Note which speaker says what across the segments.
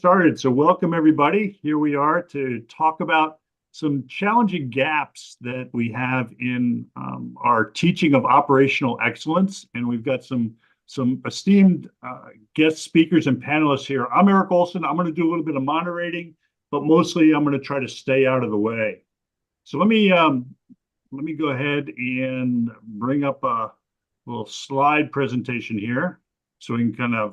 Speaker 1: started. So welcome everybody. Here we are to talk about some challenging gaps that we have in our teaching of operational excellence. And we've got some esteemed guest speakers and panelists here. I'm Eric Olson. I'm going to do a little bit of moderating, but mostly I'm going to try to stay out of the way. So let me go ahead and bring up a little slide presentation here so we can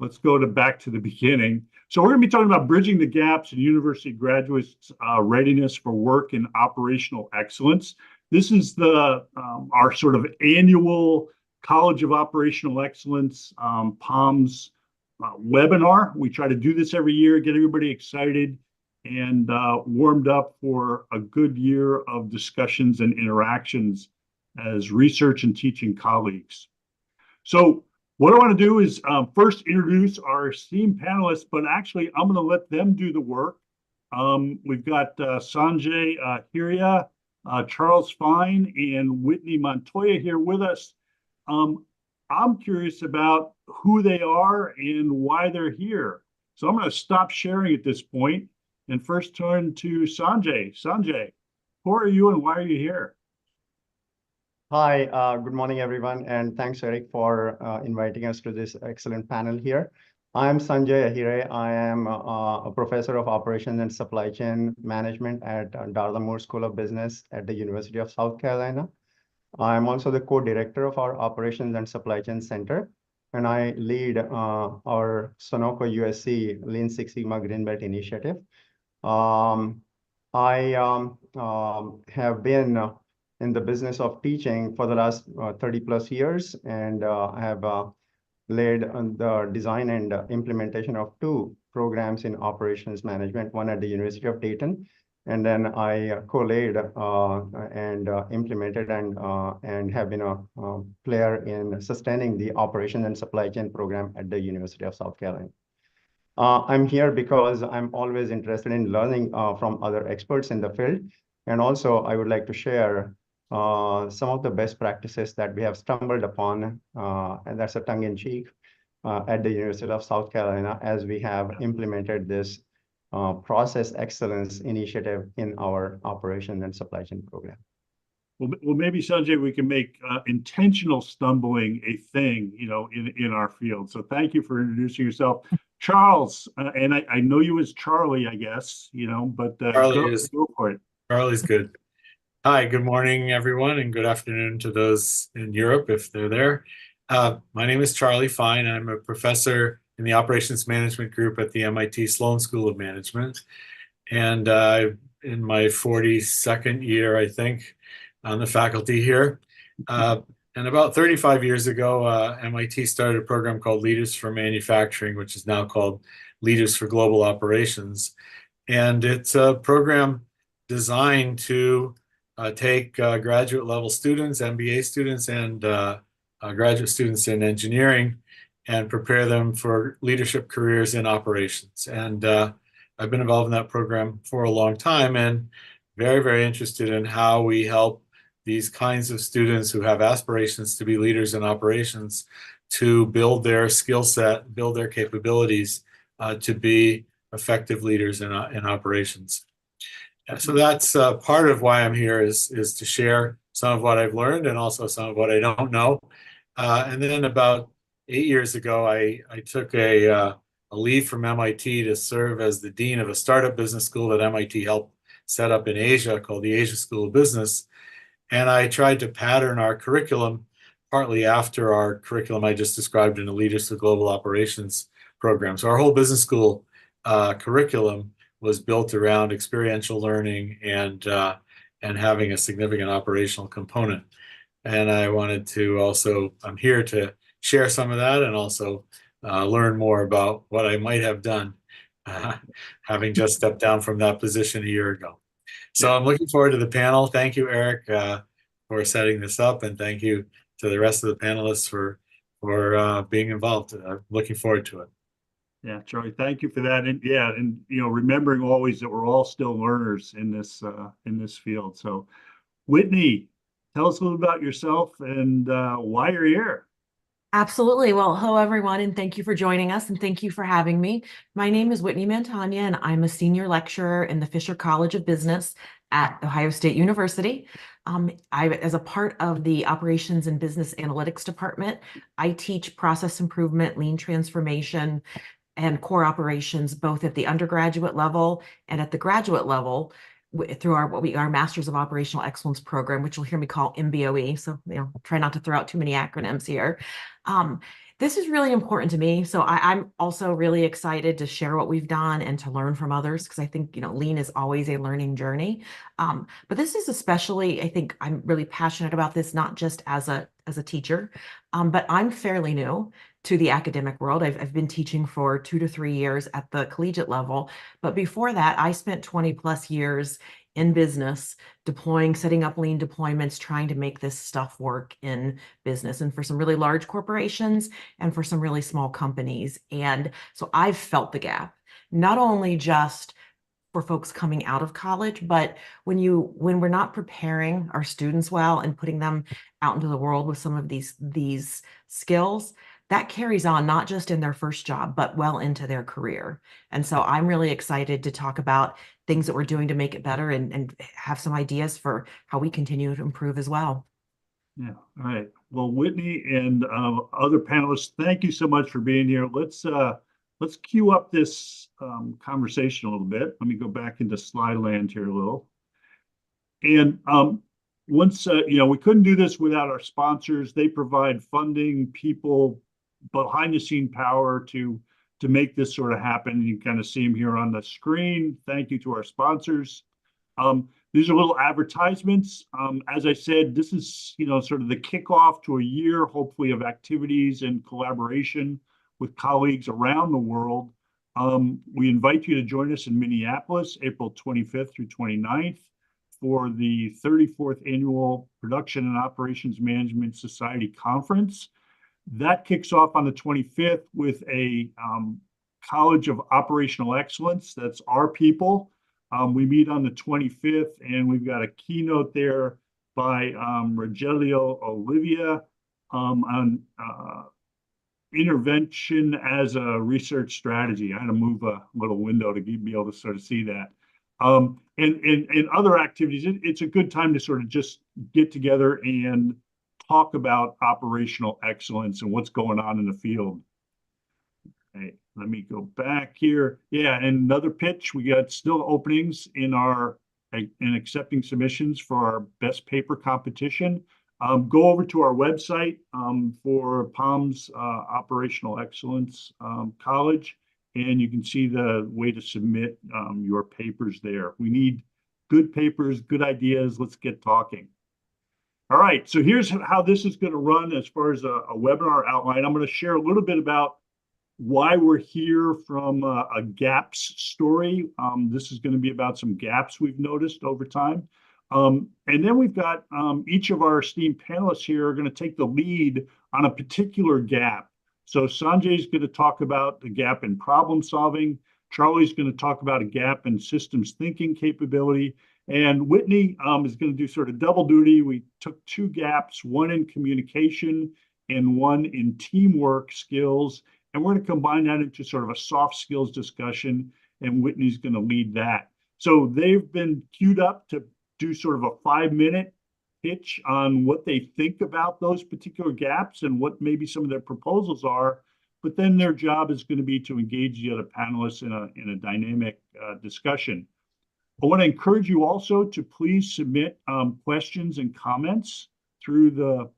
Speaker 1: let's go back to the beginning. So we're going to be talking about bridging the gaps in university graduates' readiness for work in operational excellence. This is our sort of annual College of Operational Excellence POMS webinar. We try to do this every year, get everybody excited and warmed up for a good year of discussions and interactions as research and teaching colleagues. So what I want to do is first introduce our esteemed panelists, but actually I'm going to let them do the work. We've got Sanjay Hiria, Charles Fine, and Whitney Montoya here with us. I'm curious about who they are and why they're here. So I'm going to stop sharing at this point and first turn to Sanjay. Sanjay, who are you and why are you here?
Speaker 2: Hi, good morning, everyone, and thanks, Eric, for inviting us to this excellent panel here. I'm Sanjay Ahire. I am a professor of operations and supply chain management at Darla Moore School of Business at the University of South Carolina. I'm also the co-director of our Operations and Supply Chain Center, and I lead our Sunoco USC Lean Six Sigma Green Belt initiative. I have been in the business of teaching for the last 30 plus years, and I have led the design and implementation of two programs in operations management, one at the University of Dayton, and then I co-led and implemented and have been a player in sustaining the operations and supply chain program at the University of South Carolina. I'm here because I'm always interested in learning from other experts in the field, and also I would like to share some of the best practices that we have stumbled upon, and that's a tongue-in-cheek, at the University of South Carolina as we have implemented this process excellence initiative in our operation and supply chain program.
Speaker 1: Well, maybe Sanjay, we can make intentional stumbling a thing, in our field. So thank you for introducing yourself, Charles. And I know you as Charlie, I guess, but go for it.
Speaker 3: Charlie's good. Hi, good morning, everyone, and good afternoon to those in Europe, if they're there. My name is Charlie Fine. I'm a professor in the Operations Management Group at the MIT Sloan School of Management. And in my 42nd year, I think, on the faculty here. And about 35 years ago, MIT started a program called Leaders for Manufacturing, which is now called Leaders for Global Operations. And it's a program designed to take graduate level students, MBA students, and graduate students in engineering and prepare them for leadership careers in operations. And I've been involved in that program for a long time and very, very interested in how we help these kinds of students who have aspirations to be leaders in operations to build their skill set, build their capabilities to be effective leaders in operations. So that's part of why I'm here is to share some of what I've learned and also some of what I don't know. And then about 8 years ago, I took a leave from MIT to serve as the dean of a startup business school that MIT helped set up in Asia called the Asia School of Business. And I tried to pattern our curriculum partly after our curriculum I just described in the Leaders for Global Operations program. So our whole business school curriculum was built around experiential learning and having a significant operational component. And I wanted to also, I'm here to share some of that and also learn more about what I might have done having just stepped down from that position a year ago. So I'm looking forward to the panel. Thank you, Eric, for setting this up, and thank you to the rest of the panelists for being involved. Looking forward to it.
Speaker 1: Yeah, Charlie, thank you for that. And remembering always that we're all still learners in this field. So, Whitney, tell us a little about yourself and why you're here.
Speaker 4: Absolutely. Well, hello, everyone, and thank you for joining us, and thank you for having me. My name is Whitney Montagna, and I'm a senior lecturer in the Fisher College of Business at Ohio State University. As a part of the Operations and Business Analytics Department, I teach process improvement, lean transformation, and core operations, both at the undergraduate level and at the graduate level through our Masters of Operational Excellence program, which you'll hear me call MBOE. So, try not to throw out too many acronyms here. Um, this is really important to me. So I'm also really excited to share what we've done and to learn from others, because I think, lean is always a learning journey. But this is especially, I think I'm really passionate about this, not just as a teacher, but I'm fairly new to the academic world. I've been teaching for 2 to 3 years at the collegiate level. But before that, I spent 20 plus years in business, setting up lean deployments, trying to make this stuff work in business, and for some really large corporations and for some really small companies. And so I've felt the gap, not only just for folks coming out of college, but when we're not preparing our students well and putting them out into the world with some of these skills, that carries on not just in their first job, but well into their career. And so I'm really excited to talk about things that we're doing to make it better, and have some ideas for how we continue to improve as well.
Speaker 1: Yeah, all right. Well, Whitney and other panelists, thank you so much for being here. Let's queue up this conversation a little bit. Let me go back into slide land here a little. And once we couldn't do this without our sponsors. They provide funding, people, behind the scene power to make this sort of happen. You can kind of see them here on the screen. Thank you to our sponsors. These are little advertisements. As I said, this is sort of the kickoff to a year, hopefully, of activities and collaboration with colleagues around the world. We invite you to join us in Minneapolis, April 25th through 29th, for the 34th Annual Production and Operations Management Society Conference. That kicks off on the 25th with a College of Operational Excellence. That's our people. We meet on the 25th, and we've got a keynote there by Rogelio Olivia on intervention as a research strategy. I had to move a little window to be able to sort of see that. And other activities. It's a good time to sort of just get together and talk about operational excellence and what's going on in the field. Okay, let me go back here. Yeah, and another pitch. We got still openings in accepting submissions for our best paper competition. Go over to our website for POMS Operational Excellence College, and you can see the way to submit your papers there. We need good papers, good ideas. Let's get talking. All right, so here's how this is going to run as far as a webinar outline. I'm going to share a little bit about why we're here from a gaps story. This is going to be about some gaps we've noticed over time. And then we've got each of our esteemed panelists here are going to take the lead on a particular gap. So Sanjay's going to talk about the gap in problem solving. Charlie's going to talk about a gap in systems thinking capability. And Whitney is going to do sort of double duty. We took 2 gaps, one in communication and one in teamwork skills. And we're going to combine that into sort of a soft skills discussion, and Whitney's going to lead that. So they've been queued up to do sort of a 5-minute pitch on what they think about those particular gaps and what maybe some of their proposals are. But then their job is going to be to engage the other panelists in a dynamic discussion. I want to encourage you also to please submit questions and comments through the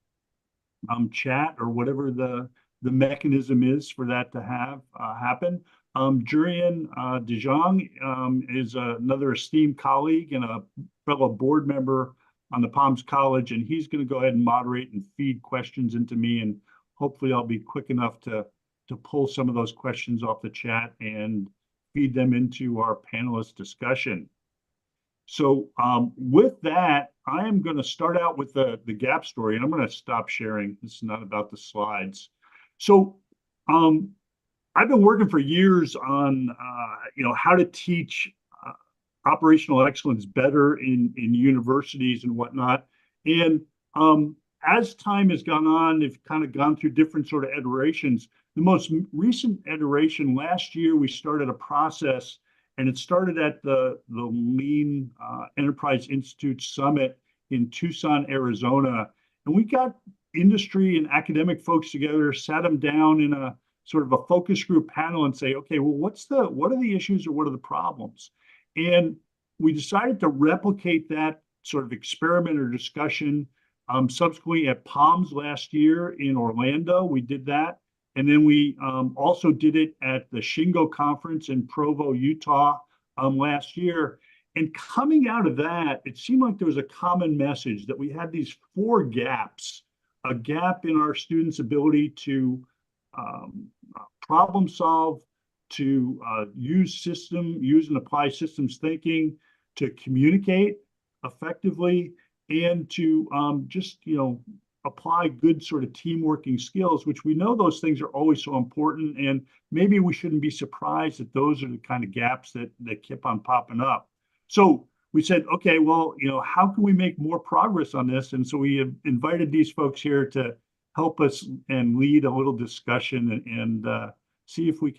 Speaker 1: chat or whatever the mechanism is for that to have happen. Jurian De Jong is another esteemed colleague and a fellow board member on the POMS College, and he's going to go ahead and moderate and feed questions into me, and hopefully I'll be quick enough to pull some of those questions off the chat and feed them into our panelist discussion. So with that, I am going to start out with the gap story, and I'm going to stop sharing. This is not about the slides. So I've been working for years on how to teach operational excellence better in universities and whatnot. And as time has gone on, they've kind of gone through different sort of iterations. The most recent iteration last year, we started a process, and it started at the Lean Enterprise Institute Summit in Tucson, Arizona. And we got industry and academic folks together, sat them down in a sort of a focus group panel and say, okay, well, what are the issues or what are the problems? And we decided to replicate that sort of experiment or discussion subsequently at POMS last year in Orlando. We did that. And then we also did it at the Shingo conference in Provo, Utah last year. And coming out of that, it seemed like there was a common message that we had these 4 gaps: a gap in our students' ability to problem solve, to use and apply systems thinking, to communicate effectively, and to just, apply good sort of team working skills, which we know those things are always so important. And maybe we shouldn't be surprised that those are the kind of gaps that keep on popping up. So we said, okay, well, how can we make more progress on this? And so we have invited these folks here to help us and lead a little discussion and see if we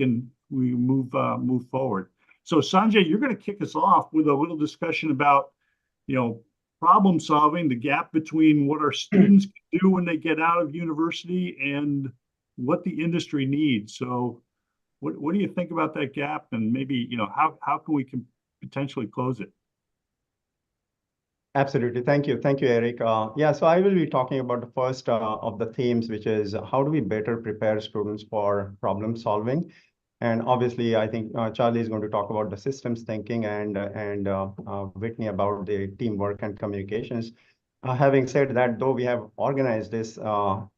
Speaker 1: move forward. So Sanjay, you're going to kick us off with a little discussion about, problem solving, the gap between what our students can do when they get out of university and what the industry needs. So what do you think about that gap, and maybe, how can we potentially close it?
Speaker 2: Absolutely. Thank you. Thank you, Eric. Yeah, so I will be talking about the first of the themes, which is how do we better prepare students for problem solving? And obviously, I think Charlie is going to talk about the systems thinking, and Whitney about the teamwork and communications. Having said that, though, we have organized this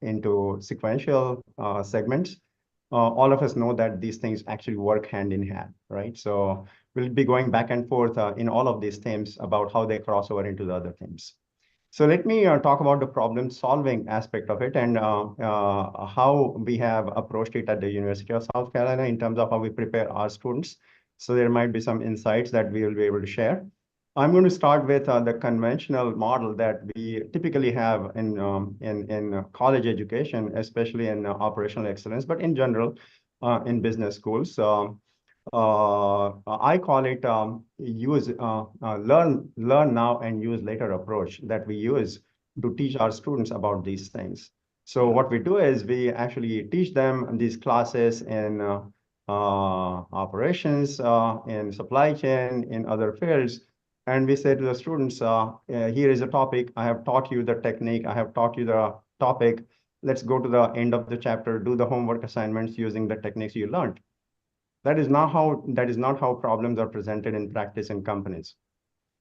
Speaker 2: into sequential segments. All of us know that these things actually work hand in hand, right? So we'll be going back and forth in all of these themes about how they cross over into the other themes. So let me talk about the problem solving aspect of it, and how we have approached it at the University of South Carolina in terms of how we prepare our students. So there might be some insights that we will be able to share. I'm going to start with the conventional model that we typically have in college education, especially in operational excellence, but in general in business schools. I call it learn now and use later approach that we use to teach our students about these things. So what we do is we actually teach them these classes in operations, in supply chain, in other fields. And we say to the students, here is a topic. I have taught you the technique. I have taught you the topic. Let's go to the end of the chapter, do the homework assignments using the techniques you learned. That is not how problems are presented in practice in companies.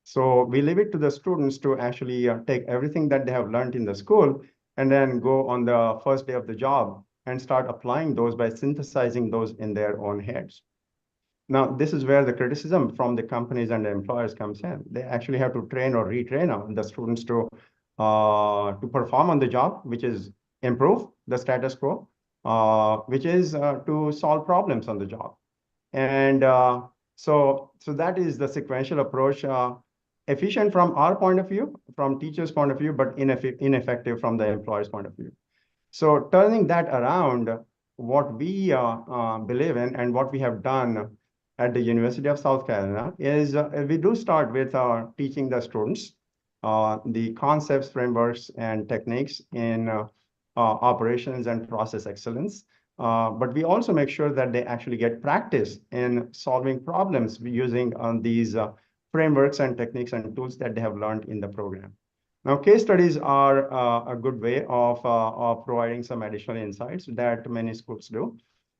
Speaker 2: So we leave it to the students to actually take everything that they have learned in the school and then go on the first day of the job and start applying those by synthesizing those in their own heads. Now, this is where the criticism from the companies and the employers comes in. They actually have to train or retrain the students to perform on the job, which is improve the status quo, which is to solve problems on the job. And so that is the sequential approach, efficient from our point of view, from teachers' point of view, but ineffective from the employer's point of view. So turning that around, what we believe in and what we have done at the University of South Carolina is we do start with teaching the students the concepts, frameworks, and techniques in operations and process excellence. But we also make sure that they actually get practice in solving problems using these frameworks and techniques and tools that they have learned in the program. Now, case studies are a good way of providing some additional insights that many schools do,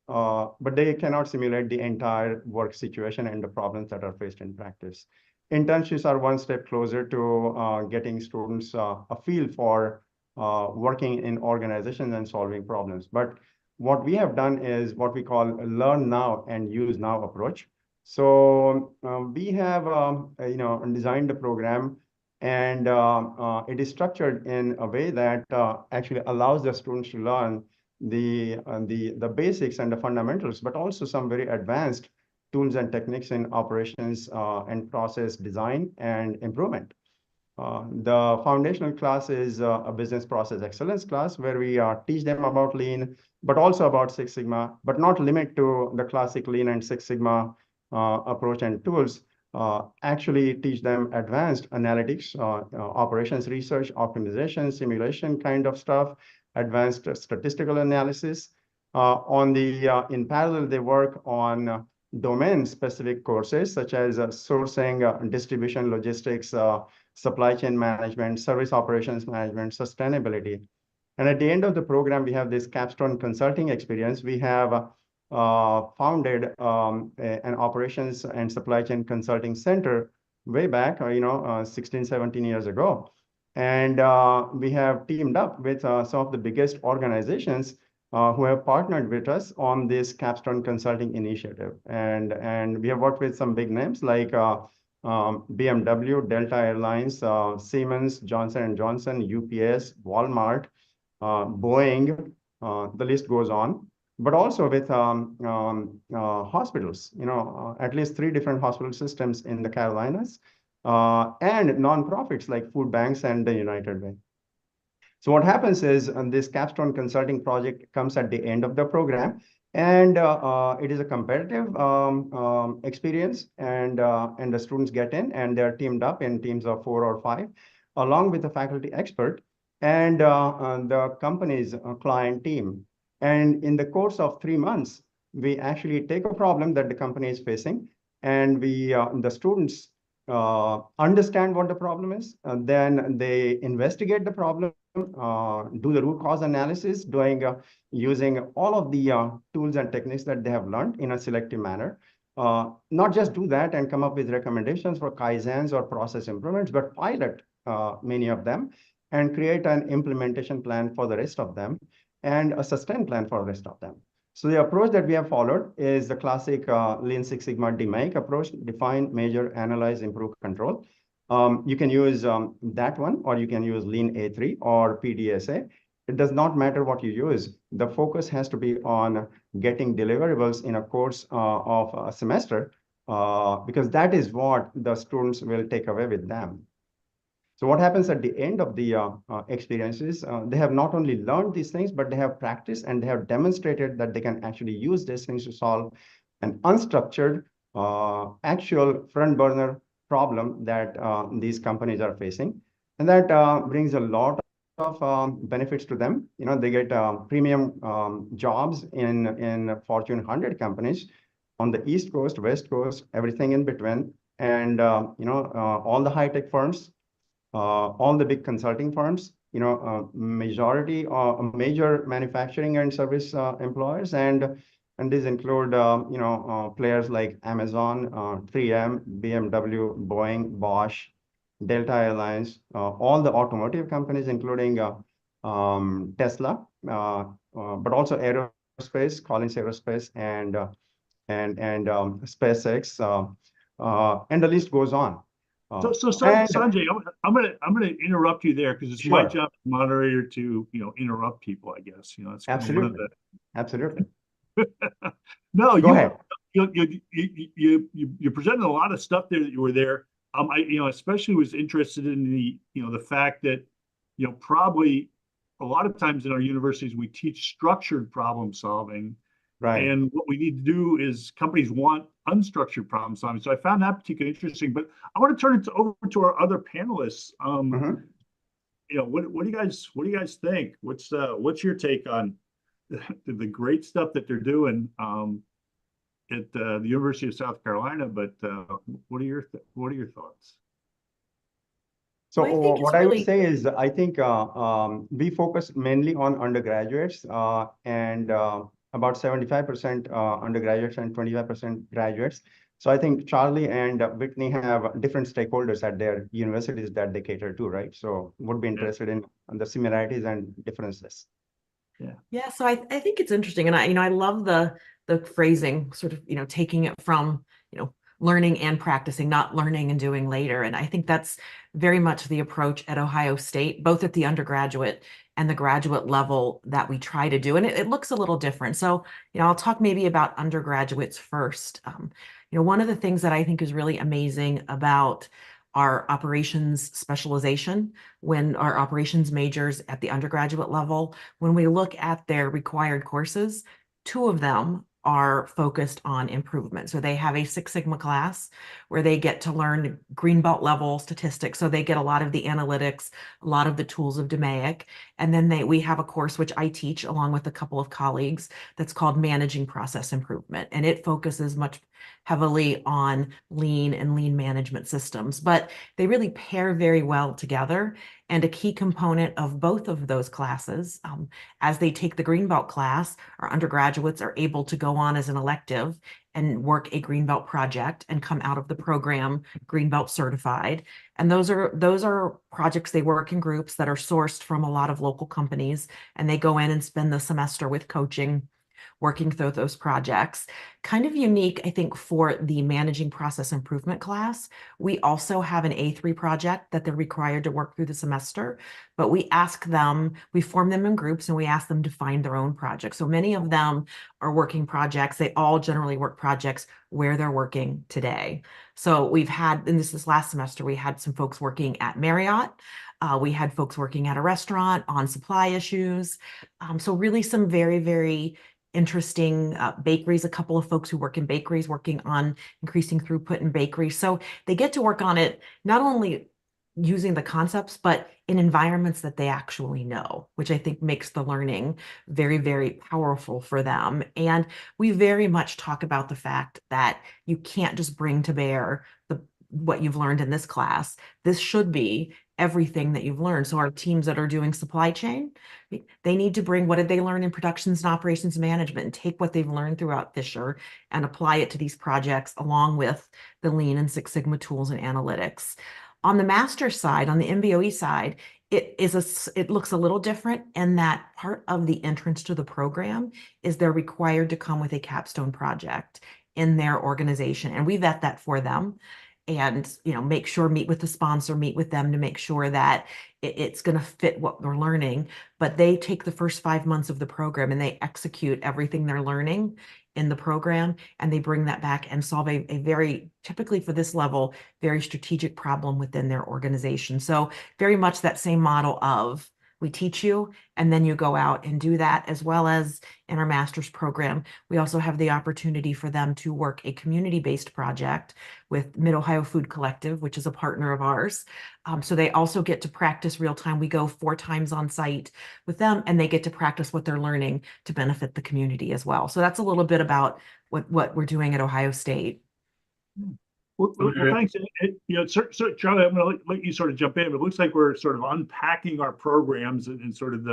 Speaker 2: but they cannot simulate the entire work situation and the problems that are faced in practice. Internships are one step closer to getting students a feel for working in organizations and solving problems. But what we have done is what we call a learn now and use now approach. So we have designed the program, and it is structured in a way that actually allows the students to learn the basics and the fundamentals, but also some very advanced tools and techniques in operations and process design and improvement. The foundational class is a business process excellence class where we teach them about Lean, but also about Six Sigma, but not limit to the classic Lean and Six Sigma approach and tools. Actually teach them advanced analytics, operations research, optimization, simulation kind of stuff, advanced statistical analysis. In parallel, they work on domain-specific courses such as sourcing, distribution, logistics, supply chain management, service operations management, sustainability. And at the end of the program, we have this capstone consulting experience. We have founded an operations and supply chain consulting center way back, 16, 17 years ago. And we have teamed up with some of the biggest organizations who have partnered with us on this capstone consulting initiative. And we have worked with some big names like BMW, Delta Airlines, Siemens, Johnson & Johnson, UPS, Walmart, Boeing, the list goes on. But also with hospitals, at least 3 different hospital systems in the Carolinas, and nonprofits like food banks and the United Way. So what happens is this capstone consulting project comes at the end of the program, and it is a competitive experience, and the students get in, and they're teamed up in teams of 4 or 5, along with a faculty expert and the company's client team. And in the course of 3 months, we actually take a problem that the company is facing, and the students understand what the problem is, and then they investigate the problem, do the root cause analysis, using all of the tools and techniques that they have learned in a selective manner. Not just do that and come up with recommendations for Kaizens or process improvements, but pilot many of them and create an implementation plan for the rest of them and a sustain plan for the rest of them. So the approach that we have followed is the classic Lean Six Sigma DMAIC approach: define, measure, analyze, improve, control. You can use that one, or you can use Lean A3 or PDSA. It does not matter what you use. The focus has to be on getting deliverables in a course of a semester, because that is what the students will take away with them. So what happens at the end of the experiences, they have not only learned these things, but they have practiced and they have demonstrated that they can actually use these things to solve an unstructured, actual front burner problem that these companies are facing. And that brings a lot of benefits to them. They get premium jobs in Fortune 100 companies on the East Coast, West Coast, everything in between. And, all the high-tech firms, all the big consulting firms, major manufacturing and service employers, and these include players like Amazon, 3M, BMW, Boeing, Bosch, Delta Airlines, all the automotive companies, including Tesla, but also aerospace, Collins Aerospace, and SpaceX, and the list goes on.
Speaker 1: So Sanjay, I'm gonna interrupt you there because it's my job as moderator to interrupt people. I guess it's
Speaker 2: absolutely, absolutely.
Speaker 1: No,
Speaker 2: go ahead.
Speaker 1: You presented a lot of stuff there that you were there. I especially was interested in the fact that probably a lot of times in our universities we teach structured problem solving. Right. And what we need to do is companies want unstructured problem solving. So I found that particularly interesting. But I want to turn it over to our other panelists. What do you guys think? What's your take on the great stuff that they're doing at the University of South Carolina? But what are your thoughts?
Speaker 2: So what I would say is, I think we focus mainly on undergraduates and about 75% undergraduates and 25% graduates. So I think Charlie and Whitney have different stakeholders at their universities that they cater to, right? So would be interested in the similarities and differences.
Speaker 4: Yeah. So I think it's interesting, and I love the phrasing, sort of taking it from learning and practicing, not learning and doing later. And I think that's very much the approach at Ohio State, both at the undergraduate and the graduate level that we try to do. And it looks a little different. So, I'll talk maybe about undergraduates first. One of the things that I think is really amazing about our operations specialization, when our operations majors at the undergraduate level, when we look at their required courses, 2 of them are focused on improvement. So they have a Six Sigma class where they get to learn green belt level statistics. So they get a lot of the analytics, a lot of the tools of DMAIC. And then we have a course which I teach along with a couple of colleagues that's called Managing Process Improvement. And it focuses much heavily on lean and lean management systems, but they really pair very well together. And a key component of both of those classes, as they take the Greenbelt class, our undergraduates are able to go on as an elective and work a Greenbelt project and come out of the program Greenbelt certified. And those are projects they work in groups that are sourced from a lot of local companies, and they go in and spend the semester with coaching, working through those projects. Kind of unique, I think, for the Managing Process Improvement class. We also have an A3 project that they're required to work through the semester, but we form them in groups and we ask them to find their own projects. So many of them are working projects. They all generally work projects where they're working today. So we've had, in this last semester, we had some folks working at Marriott. We had folks working at a restaurant on supply issues. So really some very, very interesting bakeries, a couple of folks who work in bakeries working on increasing throughput in bakeries. So they get to work on it, not only using the concepts, but in environments that they actually know, which I think makes the learning very, very powerful for them. And we very much talk about the fact that you can't just bring to bear what you've learned in this class. This should be everything that you've learned. So our teams that are doing supply chain, they need to bring what did they learn in productions and operations management and take what they've learned throughout Fisher and apply it to these projects along with the Lean and Six Sigma tools and analytics. On the master's side, on the MBOE side, it looks a little different in that part of the entrance to the program is they're required to come with a capstone project in their organization, and we vet that for them. And meet with the sponsor, meet with them to make sure that it's going to fit what they're learning. But they take the first 5 months of the program and they execute everything they're learning in the program, and they bring that back and solve a very, typically for this level, very strategic problem within their organization. So very much that same model of we teach you and then you go out and do that, as well as in our master's program. We also have the opportunity for them to work a community-based project with Mid-Ohio Food Collective, which is a partner of ours. So they also get to practice real time. We go 4 times on site with them, and they get to practice what they're learning to benefit the community as well. So that's a little bit about what we're doing at Ohio State.
Speaker 1: Well, thanks. Charlie, I'm going to let you sort of jump in. But it looks like we're sort of unpacking our programs and sort of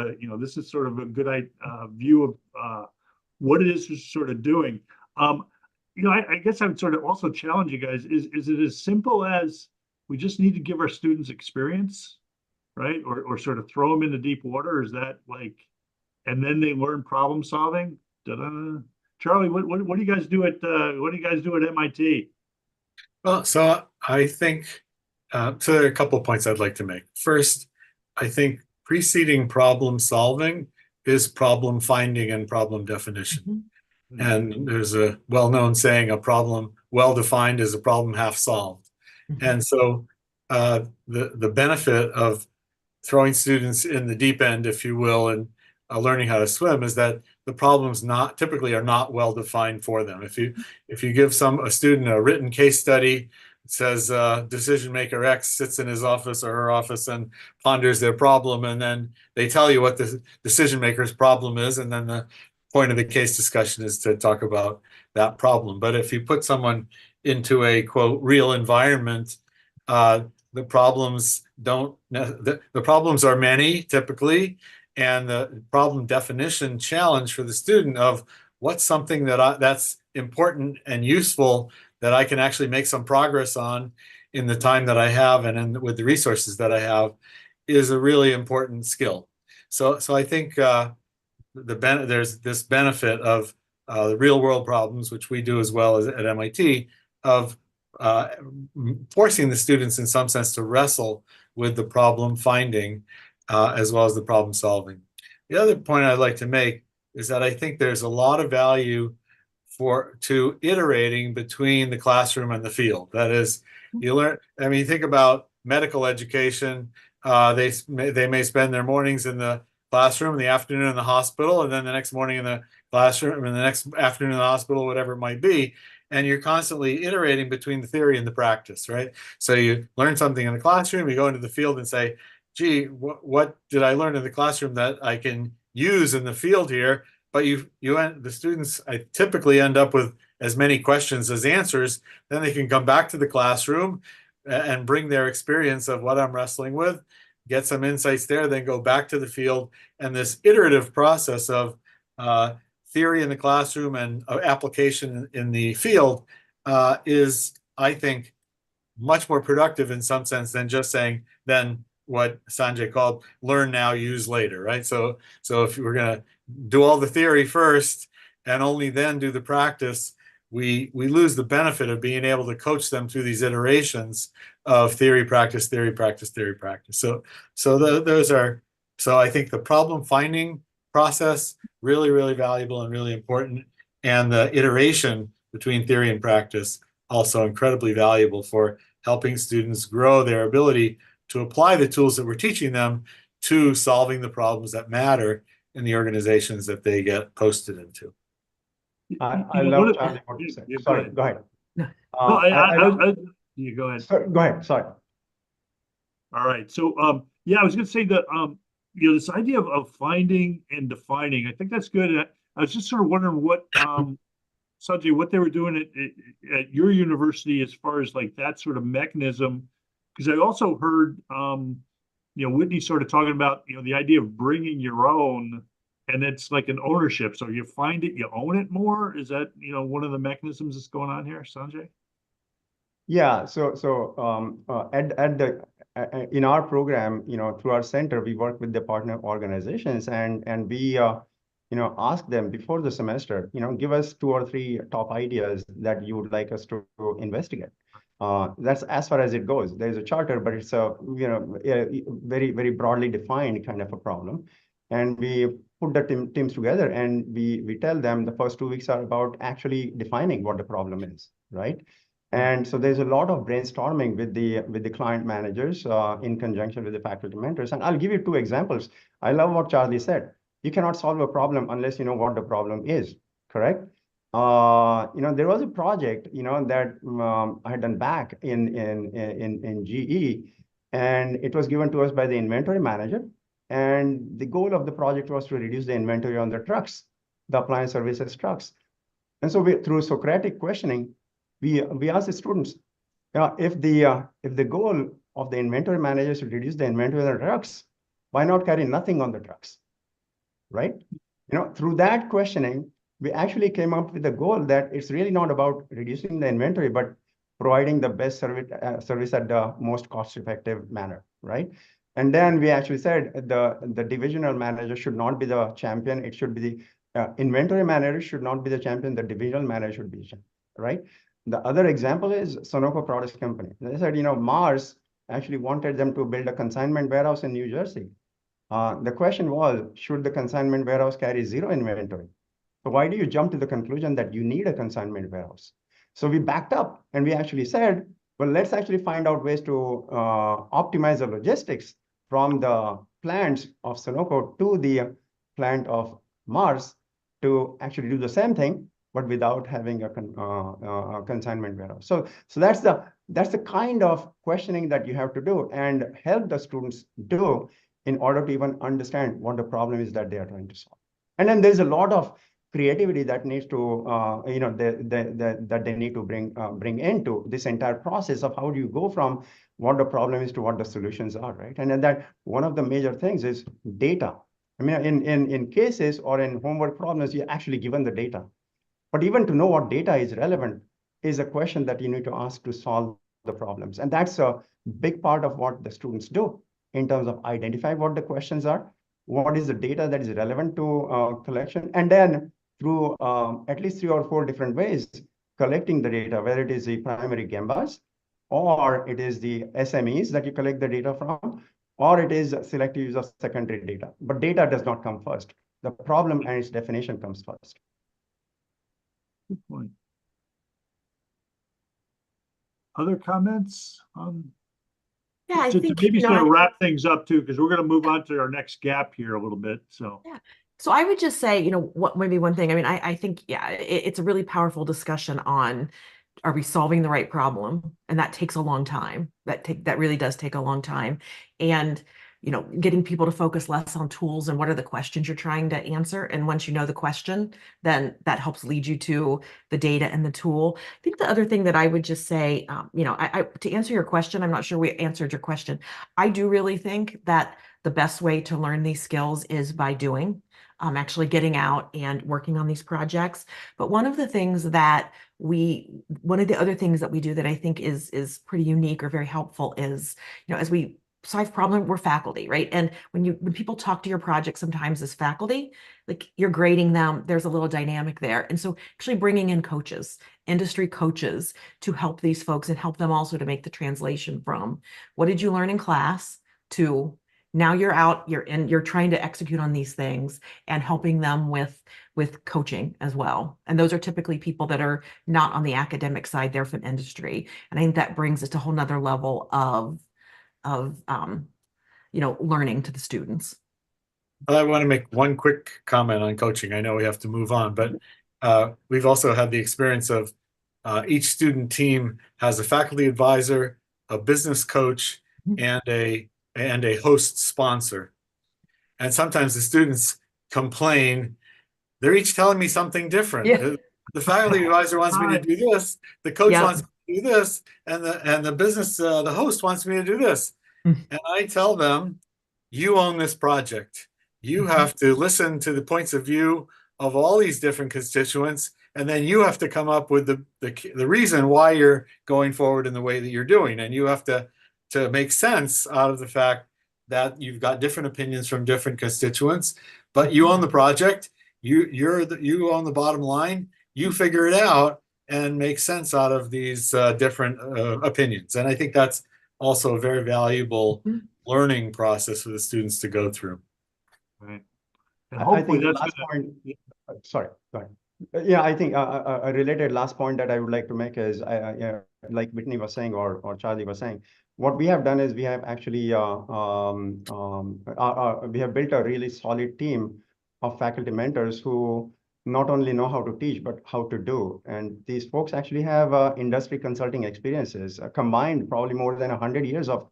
Speaker 1: this is sort of a good view of what it is we're sort of doing. I guess I would sort of also challenge you guys. Is it as simple as we just need to give our students experience, right? Or sort of throw them into deep water? Or is that and then they learn problem solving? Da-da. Charlie, what do you guys do at MIT?
Speaker 3: Well, so I think, so there are a couple of points I'd like to make. First, I think preceding problem solving is problem finding and problem definition. Mm-hmm. And there's a well-known saying, a problem well-defined is a problem half solved. Mm-hmm. And so the benefit of throwing students in the deep end, if you will, and learning how to swim is that the problems typically are not well defined for them. If you give a student a written case study that says decision maker X sits in his office or her office and ponders their problem, and then they tell you what the decision maker's problem is, and then the point of the case discussion is to talk about that problem. But if you put someone into a quote real environment, the problems are many typically. And the problem definition challenge for the student of what's something that's important and useful that I can actually make some progress on in the time that I have and with the resources that I have is a really important skill. So I think there's this benefit of the real world problems, which we do as well as at MIT, of forcing the students in some sense to wrestle with the problem finding as well as the problem solving. The other point I'd like to make is that I think there's a lot of value to iterating between the classroom and the field. That is, you learn, I mean, think about medical education. They may spend their mornings in the classroom, the afternoon in the hospital, and then the next morning in the classroom, and the next afternoon in the hospital, whatever it might be. And you're constantly iterating between the theory and the practice, right? So you learn something in the classroom, you go into the field and say, gee, what did I learn in the classroom that I can use in the field here? But the students typically end up with as many questions as answers. Then they can come back to the classroom and bring their experience of what I'm wrestling with, get some insights there, then go back to the field. And this iterative process of theory in the classroom and application in the field is, I think, much more productive in some sense than just saying, then what Sanjay called learn now, use later, right? So if we're going to do all the theory first and only then do the practice, we lose the benefit of being able to coach them through these iterations of theory, practice, theory, practice, theory, practice. So I think the problem finding process, really, really valuable and really important. And the iteration between theory and practice, also incredibly valuable for helping students grow their ability to apply the tools that we're teaching them to solving the problems that matter in the organizations that they get posted into.
Speaker 2: I love Charlie what you said. Sorry, go ahead.
Speaker 1: No, you go ahead.
Speaker 2: Sorry, go ahead. Sorry.
Speaker 1: All right. So, yeah, I was going to say that, this idea of finding and defining, I think that's good. I was just sort of wondering what, Sanjay, what they were doing at your university as far as like that sort of mechanism, because I also heard, Whitney sort of talking about, the idea of bringing your own, and it's like an ownership. So you find it, you own it more. Is that, one of the mechanisms that's going on here, Sanjay?
Speaker 2: Yeah. In our program, through our center, we work with the partner organizations, and we, ask them before the semester, give us 2 or 3 top ideas that you would like us to investigate. That's as far as it goes. There's a charter, but it's a very, very broadly defined kind of a problem. And we put the teams together, and we tell them the first 2 weeks are about actually defining what the problem is, right? And so there's a lot of brainstorming with the client managers in conjunction with the faculty mentors. And I'll give you 2 examples. I love what Charlie said. You cannot solve a problem unless you know what the problem is, correct? There was a project, that I had done back in GE, and it was given to us by the inventory manager. And the goal of the project was to reduce the inventory on the trucks, the appliance services trucks. And so through Socratic questioning, we asked the students, if the goal of the inventory manager is to reduce the inventory on the trucks, why not carry nothing on the trucks, right? Through that questioning, we actually came up with a goal that it's really not about reducing the inventory, but providing the best service at the most cost-effective manner, right? And then we actually said the divisional manager should not be the champion. It should be the inventory manager should not be the champion. The divisional manager should be the champion, right? The other example is Sunoco Products Company. They said, Mars actually wanted them to build a consignment warehouse in New Jersey. The question was, should the consignment warehouse carry 0 inventory? So why do you jump to the conclusion that you need a consignment warehouse? So we backed up and we actually said, well, let's actually find out ways to optimize the logistics from the plants of Sunoco to the plant of Mars to actually do the same thing, but without having a consignment warehouse. So that's the kind of questioning that you have to do and help the students do in order to even understand what the problem is that they are trying to solve. And then there's a lot of creativity that needs to, that they need to bring into this entire process of how do you go from what the problem is to what the solutions are, right? And then that one of the major things is data. I mean, in cases or in homework problems, you're actually given the data. But even to know what data is relevant is a question that you need to ask to solve the problems. And that's a big part of what the students do in terms of identify what the questions are, what is the data that is relevant to collection, and then through at least 3 or 4 different ways, collecting the data, whether it is the primary Gembas, or it is the SMEs that you collect the data from, or it is selective use of secondary data. But data does not come first. The problem and its definition comes first.
Speaker 1: Good point. Other comments?
Speaker 4: Yeah, I
Speaker 1: To
Speaker 4: think,
Speaker 1: maybe
Speaker 4: you know,
Speaker 1: sort of wrap things up too, because we're going to move on to our next gap here a little bit. So
Speaker 4: yeah. So I would just say, you know, what maybe one thing, I mean, I think, yeah, it's a really powerful discussion on, are we solving the right problem? And that takes a long time. That really does take a long time. And, you know, getting people to focus less on tools and what are the questions you're trying to answer. And once you know the question, then that helps lead you to the data and the tool. I think the other thing that I would just say, you know, to answer your question, I'm not sure we answered your question. I do really think that the best way to learn these skills is by doing, actually getting out and working on these projects. But one of the other things that we do that I think is pretty unique or very helpful is, you know, as we solve problem, we're faculty, right? And when people talk to your project sometimes as faculty, like you're grading them, there's a little dynamic there. And so actually bringing in coaches, industry coaches to help these folks and help them also to make the translation from what did you learn in class to now you're out, you're trying to execute on these things and helping them with coaching as well. And those are typically people that are not on the academic side, they're from industry. And I think that brings us to a whole nother level of you know, learning to the students.
Speaker 3: I want to make one quick comment on coaching. I know we have to move on, but we've also had the experience of each student team has a faculty advisor, a business coach, and a host sponsor. And sometimes the students complain, they're each telling me something different.
Speaker 4: Yeah.
Speaker 3: The faculty advisor wants me to do this, the coach
Speaker 4: Yep.
Speaker 3: wants me to do this, and the business the host wants me to do this.
Speaker 4: Mm.
Speaker 3: And I tell them, you own this project. You have to listen to the points of view of all these different constituents, and then you have to come up with the reason why you're going forward in the way that you're doing. And you have to make sense out of the fact that you've got different opinions from different constituents, but you own the project. You own the bottom line. You figure it out and make sense out of these different opinions. And I think that's also a very valuable learning process for the students to go through.
Speaker 1: right. And
Speaker 2: I
Speaker 1: hopefully
Speaker 2: think the
Speaker 1: that's
Speaker 2: last
Speaker 1: gonna,
Speaker 2: point, sorry, go ahead. Yeah, I think a related last point that I would like to make is, yeah, like Whitney was saying or Charlie was saying, what we have done is we have actually we have built a really solid team of faculty mentors who not only know how to teach but how to do. And these folks actually have industry consulting experiences, combined probably more than 100 years of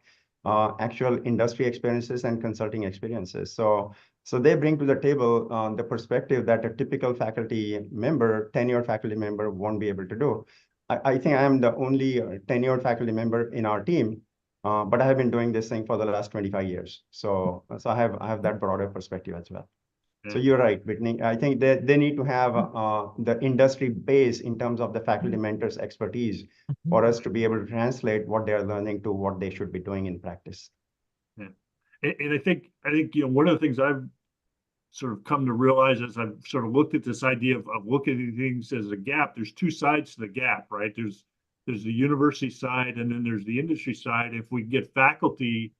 Speaker 2: actual industry experiences and consulting experiences. So they bring to the table the perspective that a typical faculty member, tenured faculty member, won't be able to do. I think I am the only tenured faculty member in our team, but I have been doing this thing for the last 25 years. So I have that broader perspective as well. So you're right, Whitney. I think they need to have the industry base in terms of the faculty mentors' expertise for us to be able to translate what they're learning to what they should be doing in practice.
Speaker 1: yeah. And I think, you know, one of the things I've sort of come to realize as I've sort of looked at this idea of looking at things as a gap, there's two sides to the gap, right? There's the university side and then there's the industry side. If we get faculty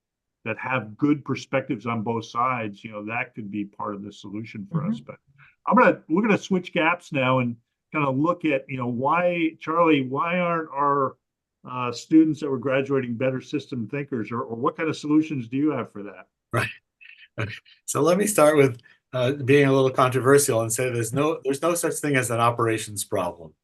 Speaker 1: that have good perspectives on both sides, you know, that could be part of the solution for us. But we're gonna switch gaps now and kind of look at, you know, Charlie, why aren't our students that were graduating better system thinkers, or what kind of solutions do you have for that?
Speaker 3: Right. Okay. So let me start with being a little controversial and say there's no such thing as an operations problem.